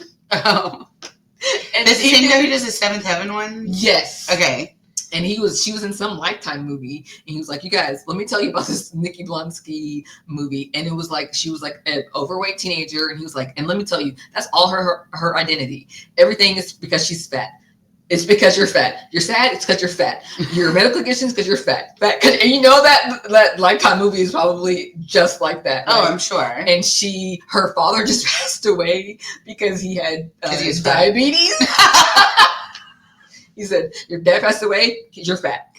And the same guy who does the Seventh Heaven one?
Yes.
Okay.
And she was in some Lifetime movie, and he was like, you guys, let me tell you about this Nikki Blonski movie. And it was like, she was like an overweight teenager, and he was like, and let me tell you, that's all her identity. Everything is because she's fat. It's because you're fat. You're sad, it's because you're fat. Your medical conditions because you're fat. And you know that Lifetime movie is probably just like that.
Oh, right? I'm sure.
And her father just passed away because he had diabetes. He said, your dad passed away because you're fat.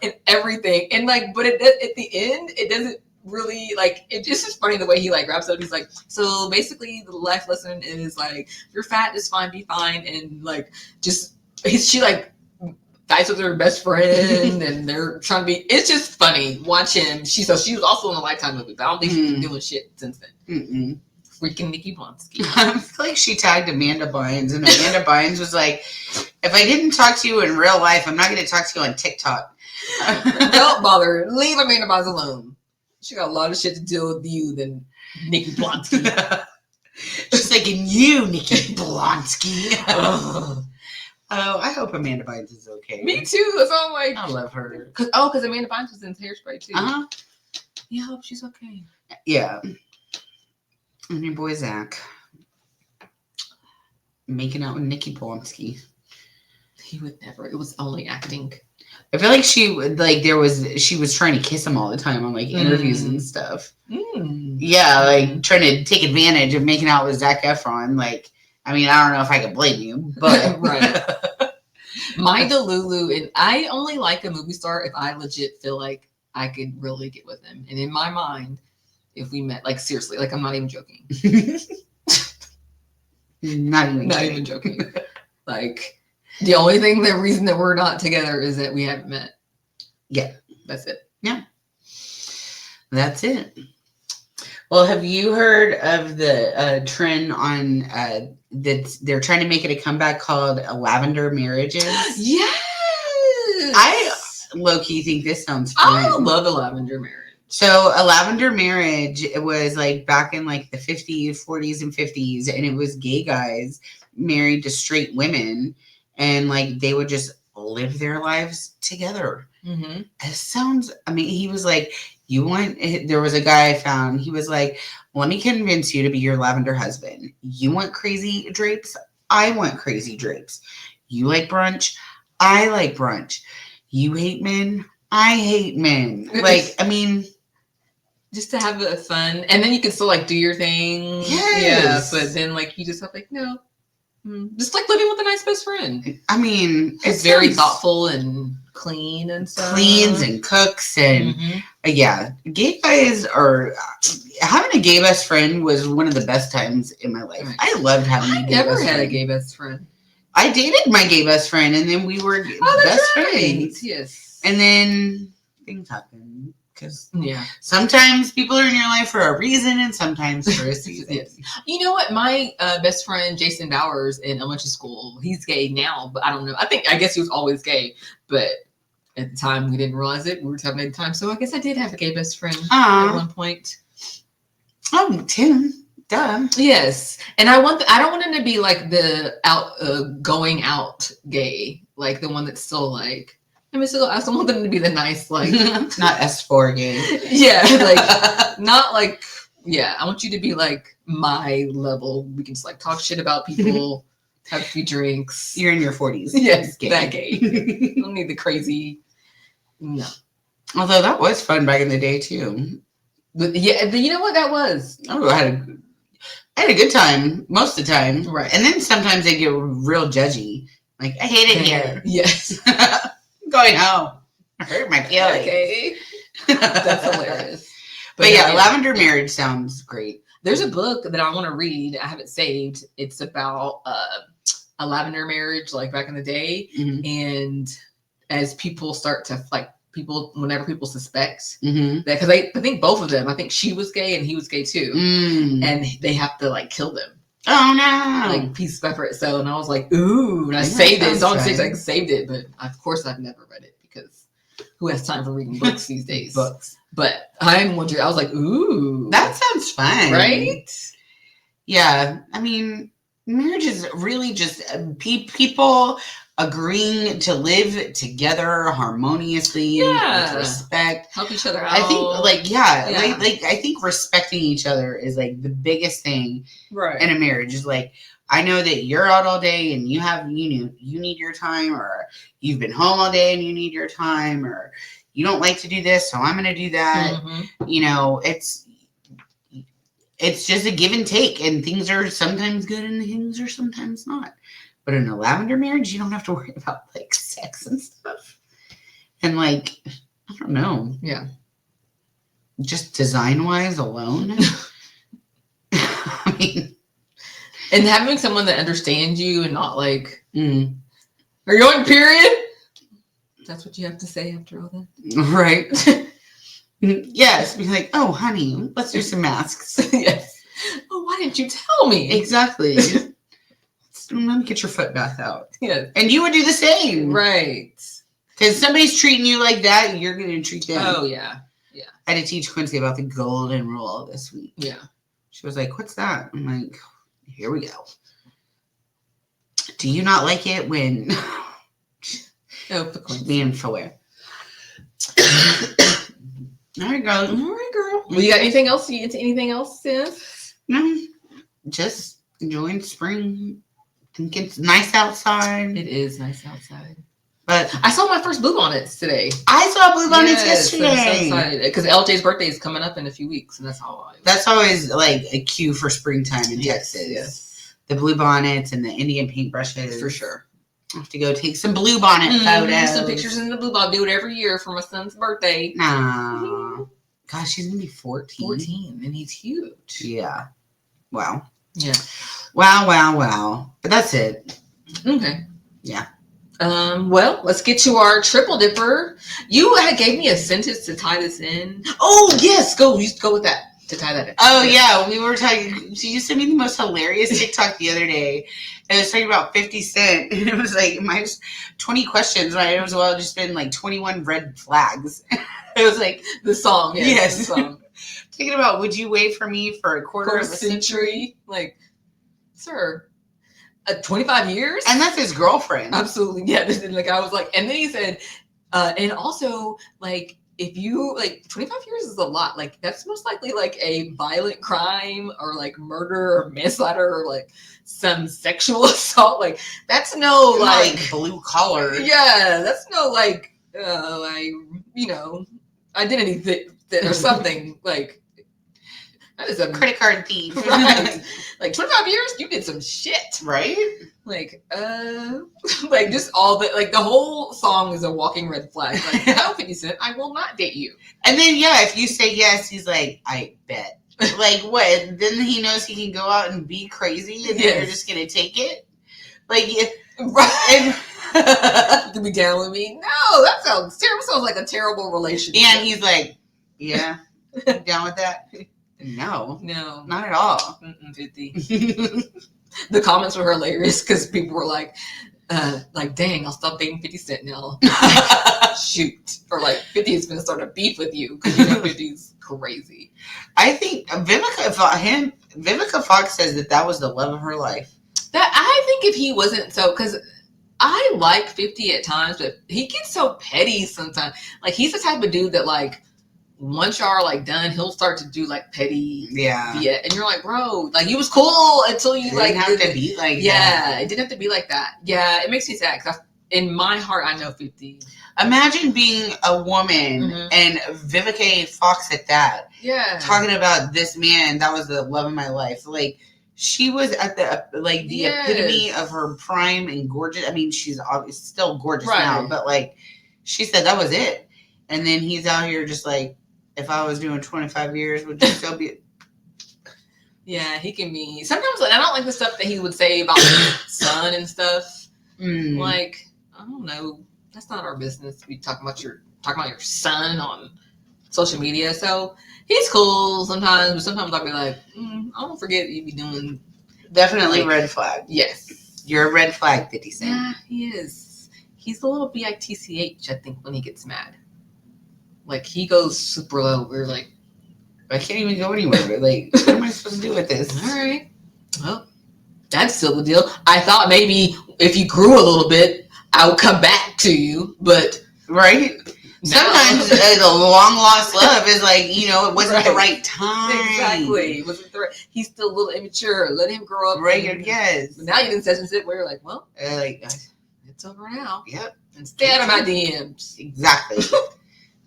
And everything. And like, but at the end, it doesn't really like, it just is funny the way he like wraps up. He's like, so basically the life lesson is like, if you're fat, it's fine, be fine. And like, she like fights with her best friend and they're trying to be, it's just funny. Watch him. She was also in a Lifetime movie, but I don't think she's been doing shit since then. Freaking Nikki Blonski.
I feel like she tagged Amanda Bynes, and Amanda Bynes was like, if I didn't talk to you in real life, I'm not going to talk to you on TikTok.
Don't bother. Leave Amanda Bynes alone. She got a lot of shit to deal with you than Nikki Blonski.
She's like, and you, Nikki Blonski. Oh, I hope Amanda Bynes is okay.
Me too. That's all I'm like.
I love her.
Because Amanda Bynes was in Hairspray too. Yeah, I hope she's okay.
Yeah. And your boy Zach making out with Nikki Blonski.
He would never. It was only acting.
I feel like she was trying to kiss him all the time on like interviews and stuff. Yeah, like trying to take advantage of making out with Zac Efron. Like, I mean, I don't know if I can blame you, but
right. My Delulu, and I only like a movie star if I legit feel like I could really get with him. And in my mind, if we met, like seriously, like I'm not even joking.
Not even
joking. Like the reason that we're not together is that we haven't met.
Yeah.
That's it.
Yeah. That's it. Well, have you heard of the trend on that they're trying to make it a comeback called Lavender Marriages.
Yes.
I low-key think this sounds fun.
I love a lavender marriage.
So a lavender marriage, it was like back in like the 50s, 40s, and 50s, and it was gay guys married to straight women, and like they would just live their lives together.
Mm-hmm.
It sounds, I mean, he was like, there was a guy I found, he was like, let me convince you to be your lavender husband. You want crazy drapes? I want crazy drapes. You like brunch? I like brunch. You hate men? I hate men. Like, I mean,
just to have it fun, and then you can still like do your thing.
Yes.
Yeah, but then like you just have like no, just like living with a nice best friend.
I mean,
It's very thoughtful and clean and stuff.
Cleans and cooks and yeah, gay guys are. Having a gay best friend was one of the best times in my life.
Right.
I loved having a gay best friend.
I never had a gay best friend.
I dated my gay best friend, and then we were best friends.
Yes,
and then things happen. Because
yeah,
sometimes people are in your life for a reason, and sometimes for a season.
Yes. You know what? My best friend Jason Bowers in elementary school, he's gay now, but I don't know. I guess he was always gay, but at the time we didn't realize it. We were having a time, so I guess I did have a gay best friend at one point.
Oh, Tim, duh.
Yes, and I don't want him to be like the going out gay, like the one that's still like. I want them to be the nice, like
not S4 gay.
Yeah, like not like I want you to be like my level. We can just like talk shit about people, have a few drinks.
You're in your 40s.
Yes, gay. That gay. I don't need the crazy. No.
Although that was fun back in the day too.
But yeah, you know what that was?
Oh, I had a good time most of the time.
Right.
And then sometimes they get real judgy. Like, I hate it here.
Yes.
Going home. I hurt my feelings.
Okay. That's hilarious.
But yeah, Lavender Marriage sounds great.
There's a book that I want to read. I have it saved. It's about a lavender marriage, like back in the day.
Mm-hmm.
And as people start to whenever people suspect
that,
because I think both of them, I think she was gay and he was gay too. And they have to like kill them.
Oh no!
Like piece of effort. So, and I was like, ooh, and I saved it. It's on 6. I saved it, but of course I've never read it because who has time for reading books these days?
Books.
But I'm wondering. I was like, ooh,
that sounds fun,
right?
Yeah, I mean, marriage is really just people agreeing to live together harmoniously with respect,
help each other out.
I think like I think respecting each other is like the biggest thing in a marriage. Is like, I know that you're out all day and you need your time, or you've been home all day and you need your time, or you don't like to do this, so I'm going to do that. You know, it's just a give and take, and things are sometimes good and things are sometimes not. But in a lavender marriage, you don't have to worry about like sex and stuff. And like, I don't know.
Yeah.
Just design wise alone. I mean,
and having someone that understands you and not like, are you on period? That's what you have to say after all that.
Right. Yes. Be like, oh, honey, let's do some masks.
Yes. Oh, why didn't you tell me?
Exactly. Let me get your foot bath out.
Yeah.
And you would do the same.
Right.
Because somebody's treating you like that, you're going to treat them.
Oh, yeah. Yeah.
I had to teach Quincy about the golden rule this week.
Yeah.
She was like, what's that? I'm like, here we go. Do you not like it when... being fair. All right, girl.
Well, you got anything else? You into anything else, sis?
No. Just enjoying spring. Think it's nice outside.
It is nice outside.
But
I saw my first bluebonnets today.
I saw bluebonnets yesterday.
I'm so excited because LJ's birthday is coming up in a few weeks, and that's
always like a cue for springtime in Texas.
Yes.
The bluebonnets and the Indian paintbrushes.
For sure.
I have to go take some bluebonnet photos.
Some pictures in the bluebonnet. Do it every year for my son's birthday.
Nah. Gosh, he's gonna be 14.
14, and he's huge.
Yeah. Wow.
Yeah.
Wow. But that's it.
Okay.
Yeah.
Well, let's get to our triple dipper. You gave me a sentence to tie this in. Oh, yes. Go with that. to tie that in.
Oh yeah, we were talking. She just sent me the most hilarious TikTok the other day. It was talking about 50 Cent, and it was like my 20 questions. Right, it was just been like 21 red flags. It was like
the song.
Yes.
The song.
Thinking about, would you wait for me for a quarter of a century?
Like, sir, 25 years?
And that's his girlfriend.
Absolutely, yeah. Like I was like, and then he said, and also like, if you like 25 years is a lot. Like that's most likely like a violent crime or like murder or manslaughter or like some sexual assault. Like that's no like
blue collar.
Yeah, that's no like identity or something like that is a
credit card thief.
Right. Like 25 years, you did some shit.
Right?
Like, like just all the, like the whole song is a walking red flag. Like, no, 50 Cent, I will not date you.
And then, yeah, if you say yes, he's like, I bet. Like, what? Then he knows he can go out and be crazy and then you're just going to take it? Like,
right. To be down with me? No, that sounds terrible. Sounds like a terrible relationship.
Yeah, and he's like, yeah, down with that? No, not at all.
50. The comments were hilarious because people were like, dang, I'll stop dating 50 Cent now. Shoot. Or like 50 is going to start a beef with you because you know 50's crazy.
I think Vivica Fox says that was the love of her life.
That I think if he wasn't so, because I like 50 at times, but he gets so petty sometimes. Like he's the type of dude that like, once y'all are like done, he'll start to do like petty, and you're like, bro, like he was cool until you like
didn't have to be like that.
Yeah, it didn't have to be like that. Yeah, it makes me sad because in my heart, I know 50.
Imagine being a woman and Vivica Fox at that.
Yeah,
talking about this man that was the love of my life. Like she was at the epitome of her prime and gorgeous. I mean, she's obviously still gorgeous now, but like she said that was it. And then he's out here just like, if I was doing 25 years, would you still be?
Yeah, he can be. Sometimes I don't like the stuff that he would say about his son and stuff. Like, I don't know. That's not our business. We talking about your son on social media. So he's cool sometimes, but sometimes I'll be like, I don't forget you be doing.
Definitely red flag.
Yes.
You're a red flag, 50 Cent.
Yeah, he is. He's a little bitch, I think, when he gets mad. Like, he goes super low. We're like,
I can't even go anywhere. Like, what am I supposed to do with this?
All right. Well, that's still the deal. I thought maybe if you grew a little bit, I would come back to you, but...
Right? Sometimes the long lost love is like, it wasn't the right time.
Exactly. It wasn't the right... He's still a little immature. Let him grow up.
Right, yes.
But now you're in such and such where you're like, well, it's over now.
Yep.
And stay out of my DMs.
Exactly.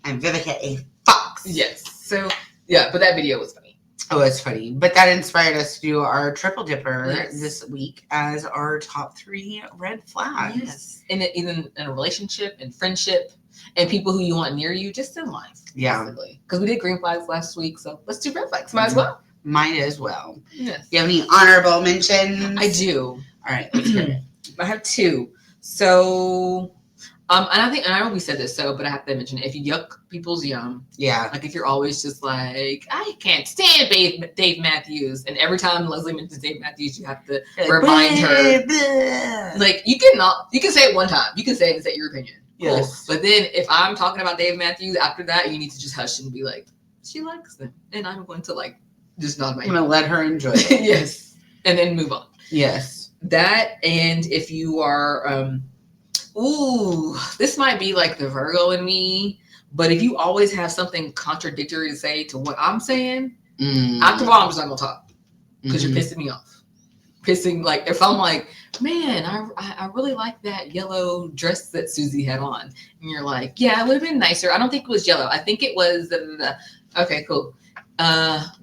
I'm Vivica A. Fox.
Yes. So, yeah, but that video was funny.
Oh, it's funny. But that inspired us to do our triple dipper this week as our top 3 red flags.
Yes. Even in a relationship and friendship and people who you want near you, just in life.
Yeah.
Because we did green flags last week, so let's do red flags. Might as well.
Might as well.
Yes.
Do you have any honorable mentions?
I do.
All right, let's hear it.
I have 2. So... and I know we said this, but I have to mention it. If you yuck people's yum, like if you're always just like, I can't stand Dave Matthews, and every time Leslie mentions Dave Matthews, you have to remind her. Like you can say it one time, you can say it and say your opinion,
yes.
Cool. But then if I'm talking about Dave Matthews after that, you need to just hush and be like, she likes them, and I'm going to like just nod my head.
I'm gonna let her enjoy it.
Yes, and then move on.
Yes,
that, and if you are ooh, this might be like the Virgo in me, but if you always have something contradictory to say to what I'm saying, after a while, I'm just not gonna talk because you're pissing me off. Like, if I'm like, man, I really like that yellow dress that Susie had on, and you're like, yeah, it would have been nicer. I don't think it was yellow. I think it was Okay, cool.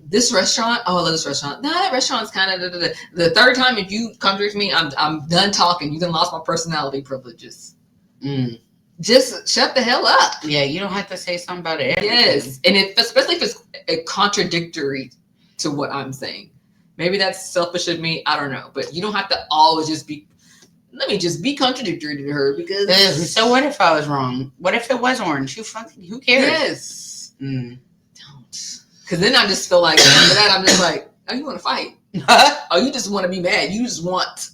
This restaurant, I love this restaurant. No, that restaurant's kind of the third time if you contradict me, I'm done talking. You done lost my personality privileges. Just shut the hell up.
Yeah, you don't have to say something about it.
Yes, and especially if it's contradictory to what I'm saying. Maybe that's selfish of me. I don't know, but you don't have to always just be. Let me just be contradictory to her because.
So what if I was wrong? What if it was orange? Who cares?
Yes.
Don't.
Because then I just feel like after that, I'm just like, oh, you want to fight? Oh, you just want to be mad. You just want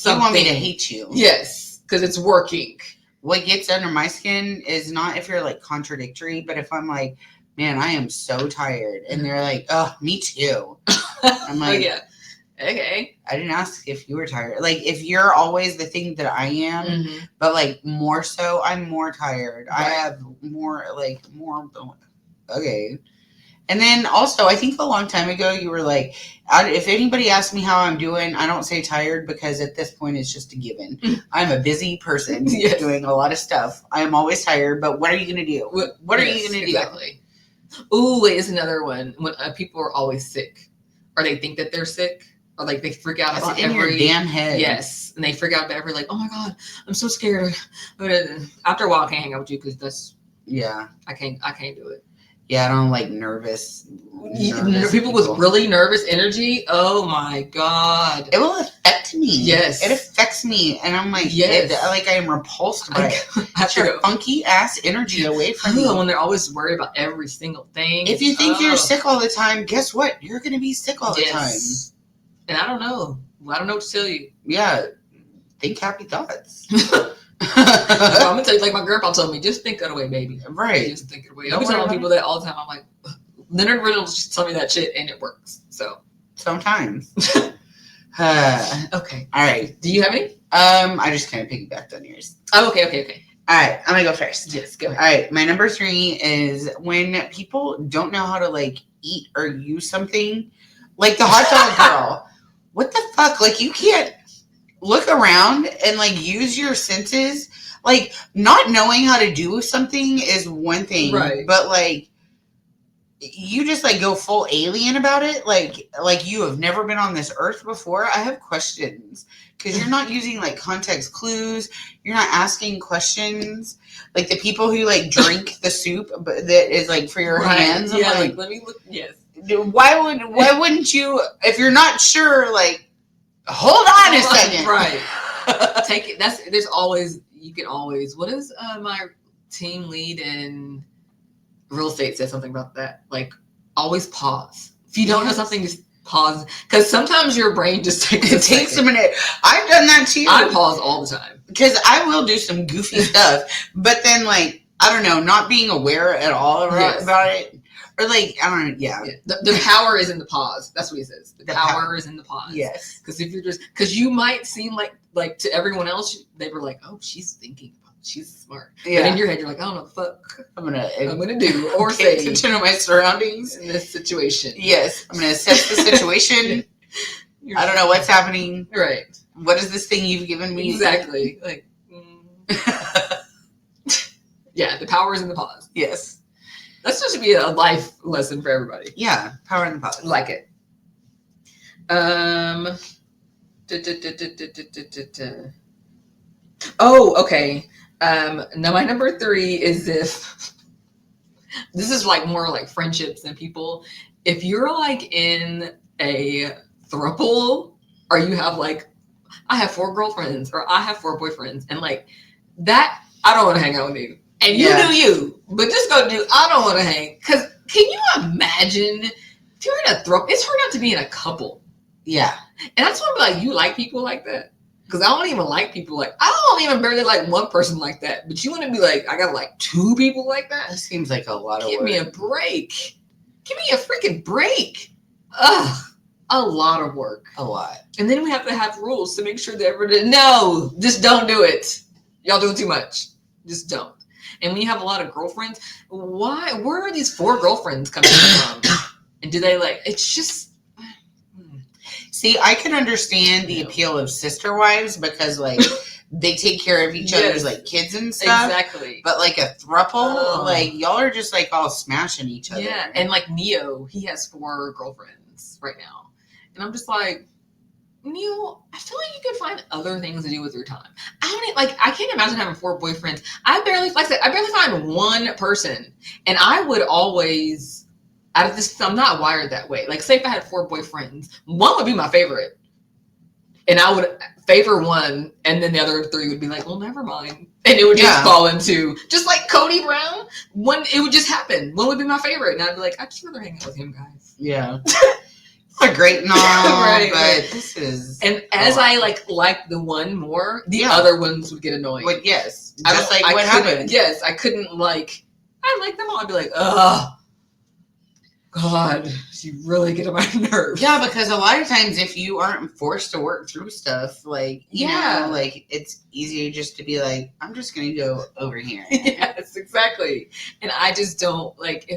You want me to hate you.
Yes, because it's working.
What gets under my skin is not if you're like contradictory, but if I'm like, man, I am so tired. And they're like, oh, me too. I'm like,
oh, yeah. Okay.
I didn't ask if you were tired. Like, if you're always the thing that I am, but like more so, I'm more tired. Right. I have more. Okay. And then also, I think a long time ago, you were like, if anybody asks me how I'm doing, I don't say tired because at this point, it's just a given. I'm a busy person doing a lot of stuff. I am always tired, but what are you going to do? What are you going to do?
Exactly. Ooh, wait, is another one. When people are always sick, or they think that they're sick, or like they freak out about
in your damn head.
Yes, and they freak out about every like, oh my god, I'm so scared. But after a while, I can't hang out with you because that's I can't do it.
Yeah, I don't like nervous
people with really nervous energy. Oh my god,
it will affect me.
Yes,
it affects me, and I'm like, I am repulsed by it. Get your funky ass energy away from me.
When they're always worried about every single thing.
If you think you're sick all the time, guess what? You're gonna be sick all the time.
And I don't know. I don't know what to tell you.
Yeah, think happy thoughts.
I'm gonna tell you, like my grandpa told me, just think it away, baby.
Right.
Just think it away. I'm telling people that all the time. I'm like, Leonard Reynolds just tell me that shit, and it works. So
sometimes.
Okay.
All right.
Do you have any?
I just kind of piggybacked on yours.
Oh, okay.
All right, I'm gonna go first.
Yes, go ahead.
All right, my number 3 is when people don't know how to like eat or use something, like the hot dog girl. What the fuck? Like you can't look around and like use your senses. Like not knowing how to do something is one thing,
right?
But like you just like go full alien about it, like you have never been on this earth before. I have questions because you're not using like context clues. You're not asking questions. Like the people who like drink the soup, but that is like for your hands.
Yeah, like let me look. Yes.
Why wouldn't you? If you're not sure, like hold on a second.
Right. Take it. There's always. You can always. What is my team lead in real estate said something about that? Like, always pause. If you don't know something, just pause. Because sometimes your brain just takes
a minute. I've done that too.
I pause all the time.
Because I will do some goofy stuff. But then, like, I don't know, not being aware at all about it. Or, like, I don't know, yeah.
The power is in the pause. That's what he says. The power is in the pause.
Yes.
Because if you're because you might seem like to everyone else, they were like, oh, she's thinking. She's smart. Yeah. But in your head, you're like, I don't know, fuck. I'm gonna do or say
attention to my surroundings
in this situation.
Yes, I'm gonna assess the situation. I don't know what's happening.
Right.
What is this thing you've given me?
Exactly. Like, yeah, the power is in the pause.
Yes.
That's supposed to be a life lesson for everybody.
Yeah, power in the pause.
Like it. Oh, okay. Now my number 3 is if this is like more like friendships and people. If you're like in a throuple, or you have like, I have 4 girlfriends or I have 4 boyfriends, and like that, I don't want to hang out with you. And you do you, but just go do. I don't want to hang. Because can you imagine if you're in a throuple? It's hard not to be in a couple.
Yeah,
and that's why I'm like, you like people like that. Because I don't even like people like, I don't even barely like one person like that. But you want to be like, I got like 2 people like that?
That seems like a lot of work.
Give me a break. Give me a freaking break. Ugh. A lot of work.
A lot.
And then we have to have rules to make sure that everybody, no, just don't do it. Y'all doing too much. Just don't. And when you have a lot of girlfriends, where are these 4 girlfriends coming from? And do they like, it's just.
See, I can understand the appeal of sister wives because, like, they take care of each other's, like, kids and stuff.
Exactly.
But, like, a throuple, like, y'all are just, like, all smashing each other.
Yeah, and, like, Neo, he has 4 girlfriends right now. And I'm just like, Neo, I feel like you could find other things to do with your time. I can't imagine having 4 boyfriends. I barely find one person. And I would always... Out of this, I'm not wired that way. Like, say if I had 4 boyfriends, one would be my favorite. and I would favor one, and then the other three would be like, well, never mind. And it would just fall into, just like Cody Brown, one, it would just happen. One would be my favorite, and I'd be like, I'd just rather hang out with him, guys.
Yeah. They're great and all,
right,
but this is...
And as I like the one more, the other ones would get annoying.
But yes. Just like what happened.
Yes, I couldn't like... I like them all. I'd be like, ugh. God, you really get on my nerves.
Yeah, because a lot of times if you aren't forced to work through stuff, like, you know, like, it's easier just to be like, I'm just going to go over here.
Yes, exactly. And I just don't, like,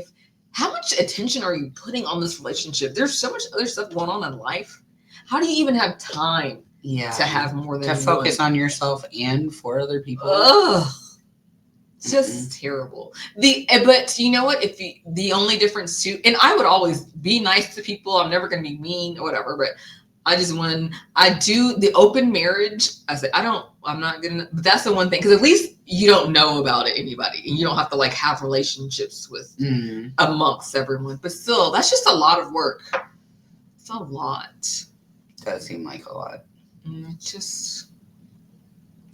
how much attention are you putting on this relationship? There's so much other stuff going on in life. How do you even have time to have more than
to focus on yourself and for other people?
Ugh. It's just terrible. But you know what? If the only difference too, and I would always be nice to people. I'm never going to be mean or whatever. But I just, when I do the open marriage, I say I'm not gonna. But that's the one thing, because at least you don't know about it, anybody, and you don't have to like have relationships with amongst everyone. But still, that's just a lot of work. It's a lot.
Does seem like a lot.
It's just.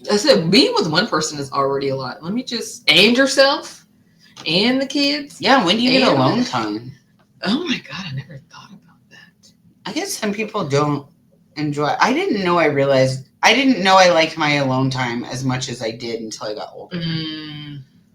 I said, being with one person is already a lot. Let me just, and yourself, and the kids.
Yeah, when do you get alone time?
Oh my God, I never thought about that.
I guess some people don't enjoy. I didn't know I liked my alone time as much as I did until I got older.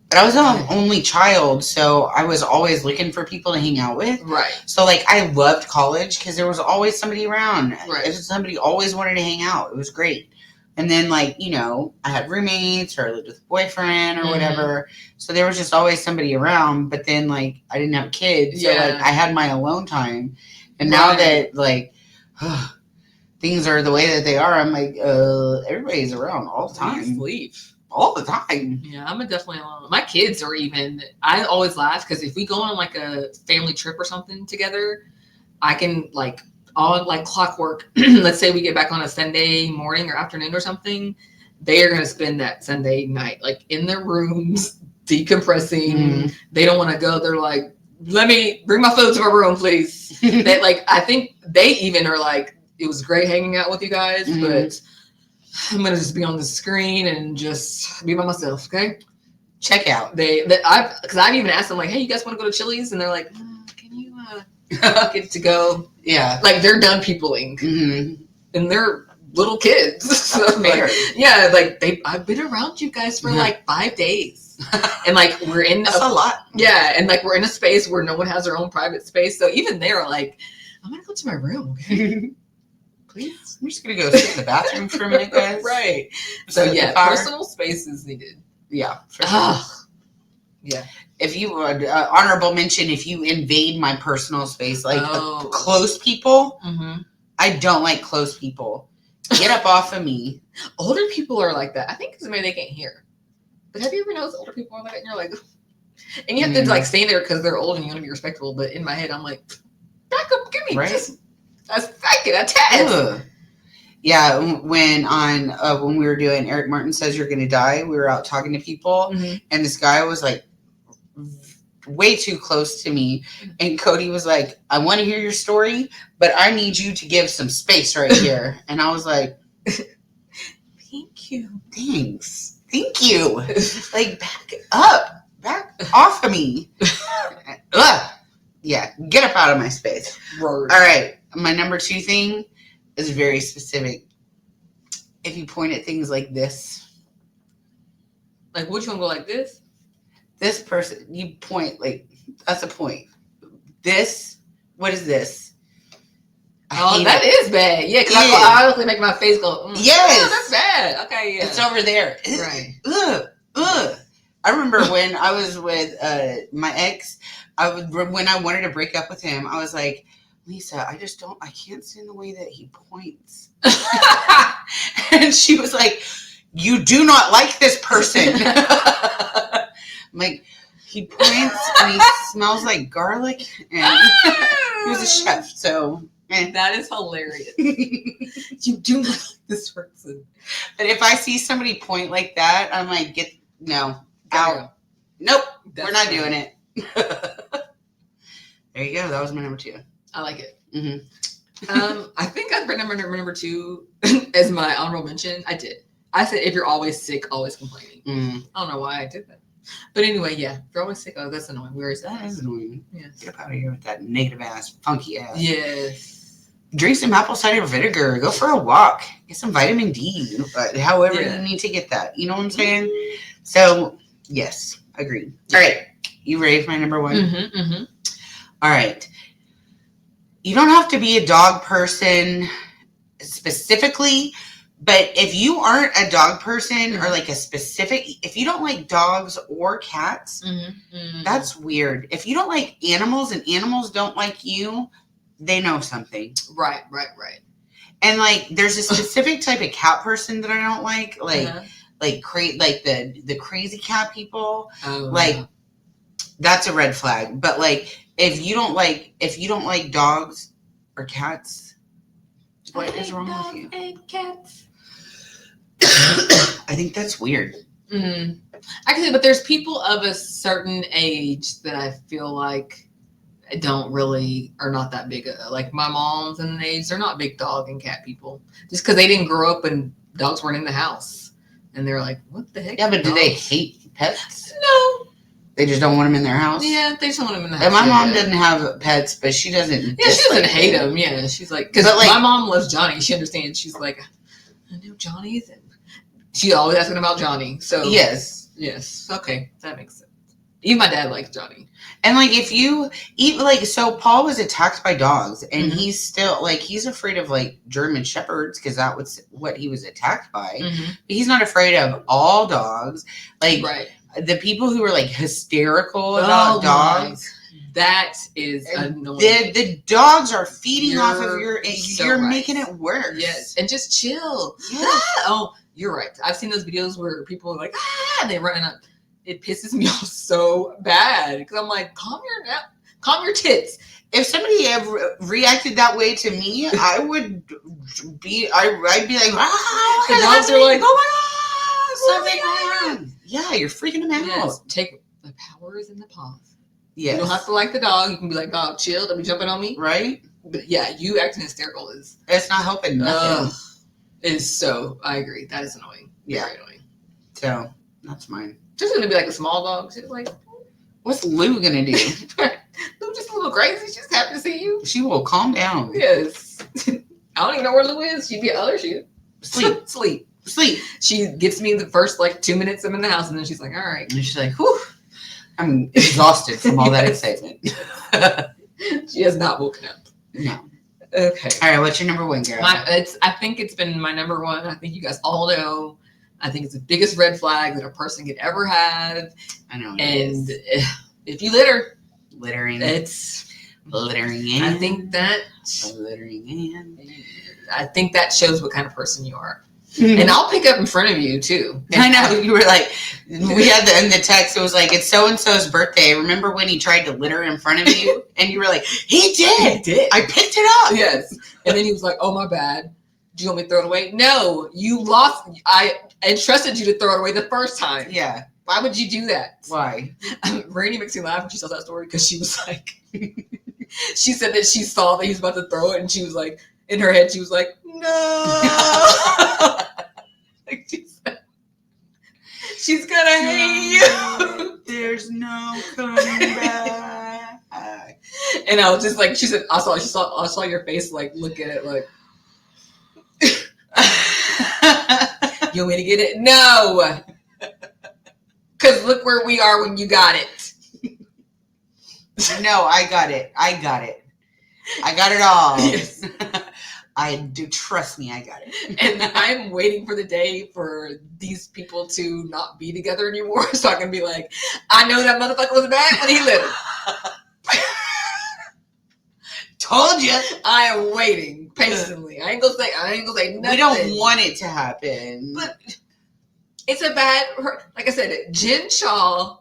But I was an only child, so I was always looking for people to hang out with.
Right.
So, like, I loved college because there was always somebody around.
Right.
Somebody always wanted to hang out. It was great. And then, like, you know, I had roommates or I lived with a boyfriend or whatever. So there was just always somebody around. But then, like, I didn't have kids. So, like, I had my alone time. And now that, like, things are the way that they are, I'm like, everybody's around all the time.
Sleep.
All the time.
Yeah, I'm definitely alone. My kids are even, I always laugh because if we go on, like, a family trip or something together, I can, like, on like clockwork, let's say we get back on a Sunday morning or afternoon or something, they are going to spend that Sunday night like in their rooms decompressing. They don't want to go. They're like, let me bring my phone to my room, please. They, like, I think they even are like, it was great hanging out with you guys, but I'm going to just be on the screen and just be by myself. Okay.
Check out.
Because I've even asked them like, hey, you guys want to go to Chili's? And they're like, can you get to go?
Yeah.
Like, they're done peopling. And they're little kids. So, like, yeah, like, I've been around you guys for like 5 days. And like, we're in
that's a lot.
Yeah, and like, we're in a space where no one has their own private space. So even they're like, I'm going to go to my room, okay? Please?
I'm just going to go sit in the bathroom for a minute, guys.
Right. So yeah, personal space is needed.
Yeah. For sure.
Yeah.
If you would, honorable mention, if you invade my personal space, like close people, I don't like close people. Get up off of me.
Older people are like that. I think because maybe they can't hear. But have you ever noticed older people are like that? And you're like, and you have to like stay there because they're old and you want to be respectful. But in my head, I'm like, back up, give me just a second, a tad.
Yeah, when we were doing Eric Martin Says You're Gonna Die, we were out talking to people, and this guy was like way too close to me, and Cody was like, I want to hear your story, but I need you to give some space right here. And I was like,
thank you.
Thanks. Thank you. Like, back off of me. Yeah, get up out of my space.
Word.
All right, my number 2 thing is very specific. If you point at things like this.
Like, which one go like this?
This person, you point, like, that's a point. This, what is this?
That is bad. Yeah, because I honestly make my face go,
yes.
Oh, that's bad. Okay, yeah.
It's over there.
Right.
Ugh. I remember when I was with my ex, when I wanted to break up with him, I was like, Lisa, I can't stand the way that he points. And she was like, you do not like this person. I'm like, he points and he smells like garlic, and he was a chef, so.
That is hilarious. You do not like this person.
But if I see somebody point like that, I'm like, out. Nope, we're not doing it. There you go. That was my number 2.
I like it. I think I put number 2 as my honorable mention. I did. I said if you're always sick, always complaining. I don't know why I did that. But anyway, yeah, if you're always sick, oh, that's annoying. Where is that?
That is annoying.
Yeah.
Get up out of here with that negative ass, funky ass.
Yes.
Drink some apple cider vinegar. Go for a walk. Get some vitamin D. However you need to get that. You know what I'm saying? So, yes, agreed. All right. You ready for my number 1? All right. You don't have to be a dog person specifically, but if you aren't a dog person or like a specific, if you don't like dogs or cats, that's weird. If you don't like animals and animals don't like you, they know something.
Right.
And like, there's a specific type of cat person that I don't like, like the crazy cat people. That's a red flag. But like, if you don't like dogs or cats, what is wrong with you?
And cats.
I think that's weird.
Actually, but there's people of a certain age that I feel like are not that big. Like my mom's in an age, they're not big dog and cat people. Just because they didn't grow up and dogs weren't in the house. And they're like, what the heck?
Yeah, but do they hate pets?
No.
They just don't want them in their house?
Yeah, they just don't want them in the house.
And my mom doesn't have pets, but she doesn't.
Yeah, she doesn't hate them. Yeah, she's like, because my mom loves Johnny. She understands. She's like, I know Johnny's. She's always asking about Johnny. So yes. Okay, that makes sense. Even my dad likes Johnny.
And like, if you eat so Paul was attacked by dogs, and he's still he's afraid of like German shepherds because that was what he was attacked by. But he's not afraid of all dogs. Like the people who are like hysterical about dogs.
That is annoying.
The dogs are feeding off of you're making it worse.
Yes, and just chill.
Yes.
Oh, you're right. I've seen those videos where people are like, and they run up. It pisses me off so bad because I'm like, calm your tits.
If somebody ever reacted that way to me, I would be, I'd be like,
the dogs are like,
oh my God, something wrong. Yeah, you're freaking them out.
Yes, take the power is in the paws.
Yes.
You don't have to like the dog. You can be like, dog, chill. Don't be jumping on me.
Right?
But yeah, you acting hysterical is.
It's not helping nothing.
I agree. That is annoying.
Yeah.
Very annoying.
So, that's mine.
Just gonna be like a small dog. She's like,
what's Lou gonna do?
Lou just a little crazy. She's happy to see you.
She will calm down.
Yes. I don't even know where Lou is. She'd be at other shit. Sleep. She gets me the first 2 minutes I'm in the house, and then she's like, all right.
And she's like, whew. I'm exhausted from all that excitement.
She has not woken up.
No.
Okay.
All right. What's your number 1, girl?
I think it's been my number 1. I think you guys all know. I think it's the biggest red flag that a person could ever have.
I know.
And if you litter,
littering.
It's
littering in.
I think that
littering in.
I think that shows what kind of person you are. And I'll pick up in front of you too.
I know. You were like, we had in the text, it was like, it's so-and-so's birthday. Remember when he tried to litter in front of you? And you were like, he did. I picked it up.
Yes. And then he was like, oh, my bad. Do you want me to throw it away? No, you lost. I entrusted you to throw it away the first time.
Yeah.
Why would you do that?
Why?
Randee makes me laugh when she tells that story because she was like, she said that she saw that he was about to throw it and she was like, in her head, she was like, no. Like she said, she's gonna hate you.
There's no coming back.
And I was just like, she said, I saw your face, look at it, you want me to get it? No. Because look where we are when you got it.
No, I got it. I got it all.
Yes.
I do. Trust me, I got it.
And I'm waiting for the day for these people to not be together anymore so I can be like, I know that motherfucker was bad when he littered.
Told you.
I am waiting patiently. I ain't gonna say nothing.
We don't want it to happen.
But it's a bad, like I said, Jen Shaw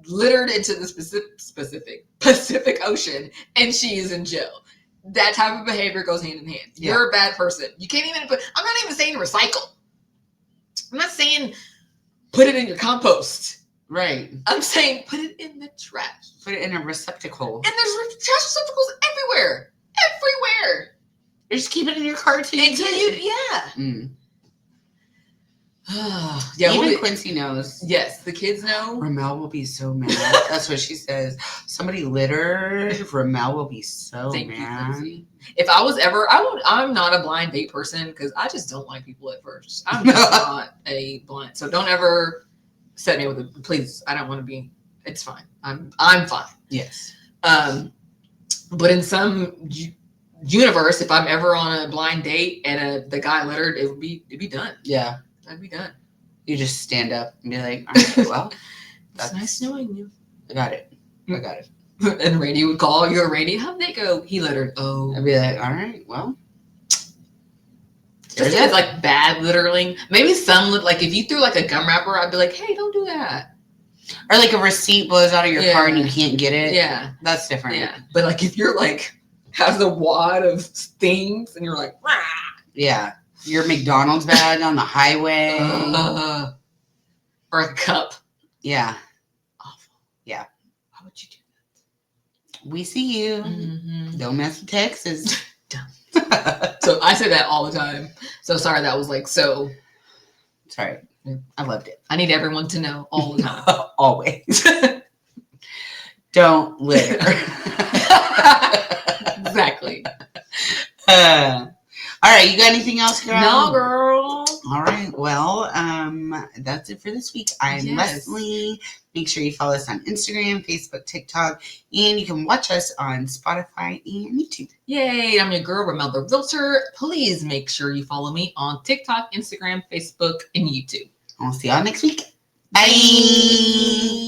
littered into the Pacific Ocean and she is in jail. That type of behavior goes hand in hand. Yeah. You're a bad person. You can't even I'm not even saying recycle. I'm not saying put it in your compost.
Right.
I'm saying put it in the trash.
Put it in a receptacle.
And there's trash receptacles everywhere. Everywhere.
You're just keeping it in your car until
yeah.
Mm.
Yeah,
even Quincy knows.
Yes, the kids know.
Ramelle will be so mad. That's what she says. Somebody littered. Ramelle will be so mad.
If I was ever, I'm not a blind date person because I just don't like people at first. I'm just not a blind. So don't ever set me with a, please. I don't want to be, it's fine. I'm fine.
Yes.
But in some universe, if I'm ever on a blind date and the guy littered, it'd be done.
Yeah.
I'd be done.
You just stand up and be like, all right, well,
it's nice knowing you.
I got it.
And Randee would call, you're Randee, how'd they go? He littered. Oh.
I'd be like, all right, well.
Just it's like bad littering. Maybe some, like if you threw like a gum wrapper, I'd be like, hey, don't do that.
Or like a receipt blows out of your car and you can't get it.
Yeah.
That's different.
Yeah. But like if you're like, has a wad of things and you're like, rah.
Yeah. Your McDonald's bag on the highway.
Or a cup.
Yeah.
Awful.
Yeah.
Why would you do that?
We see you.
Mm-hmm.
Don't mess with Texas.
So I say that all the time. So sorry, that was like so.
Sorry. I loved it.
I need everyone to know all the time.
Always. Don't litter.
Exactly.
All right, you got anything else, girl?
No, girl.
All right, well, that's it for this week. I'm Leslie. Make sure you follow us on Instagram, Facebook, TikTok, and you can watch us on Spotify and YouTube.
Yay, I'm your girl, Ramelle the Realtor. Please make sure you follow me on TikTok, Instagram, Facebook, and YouTube.
I'll see y'all next week. Bye.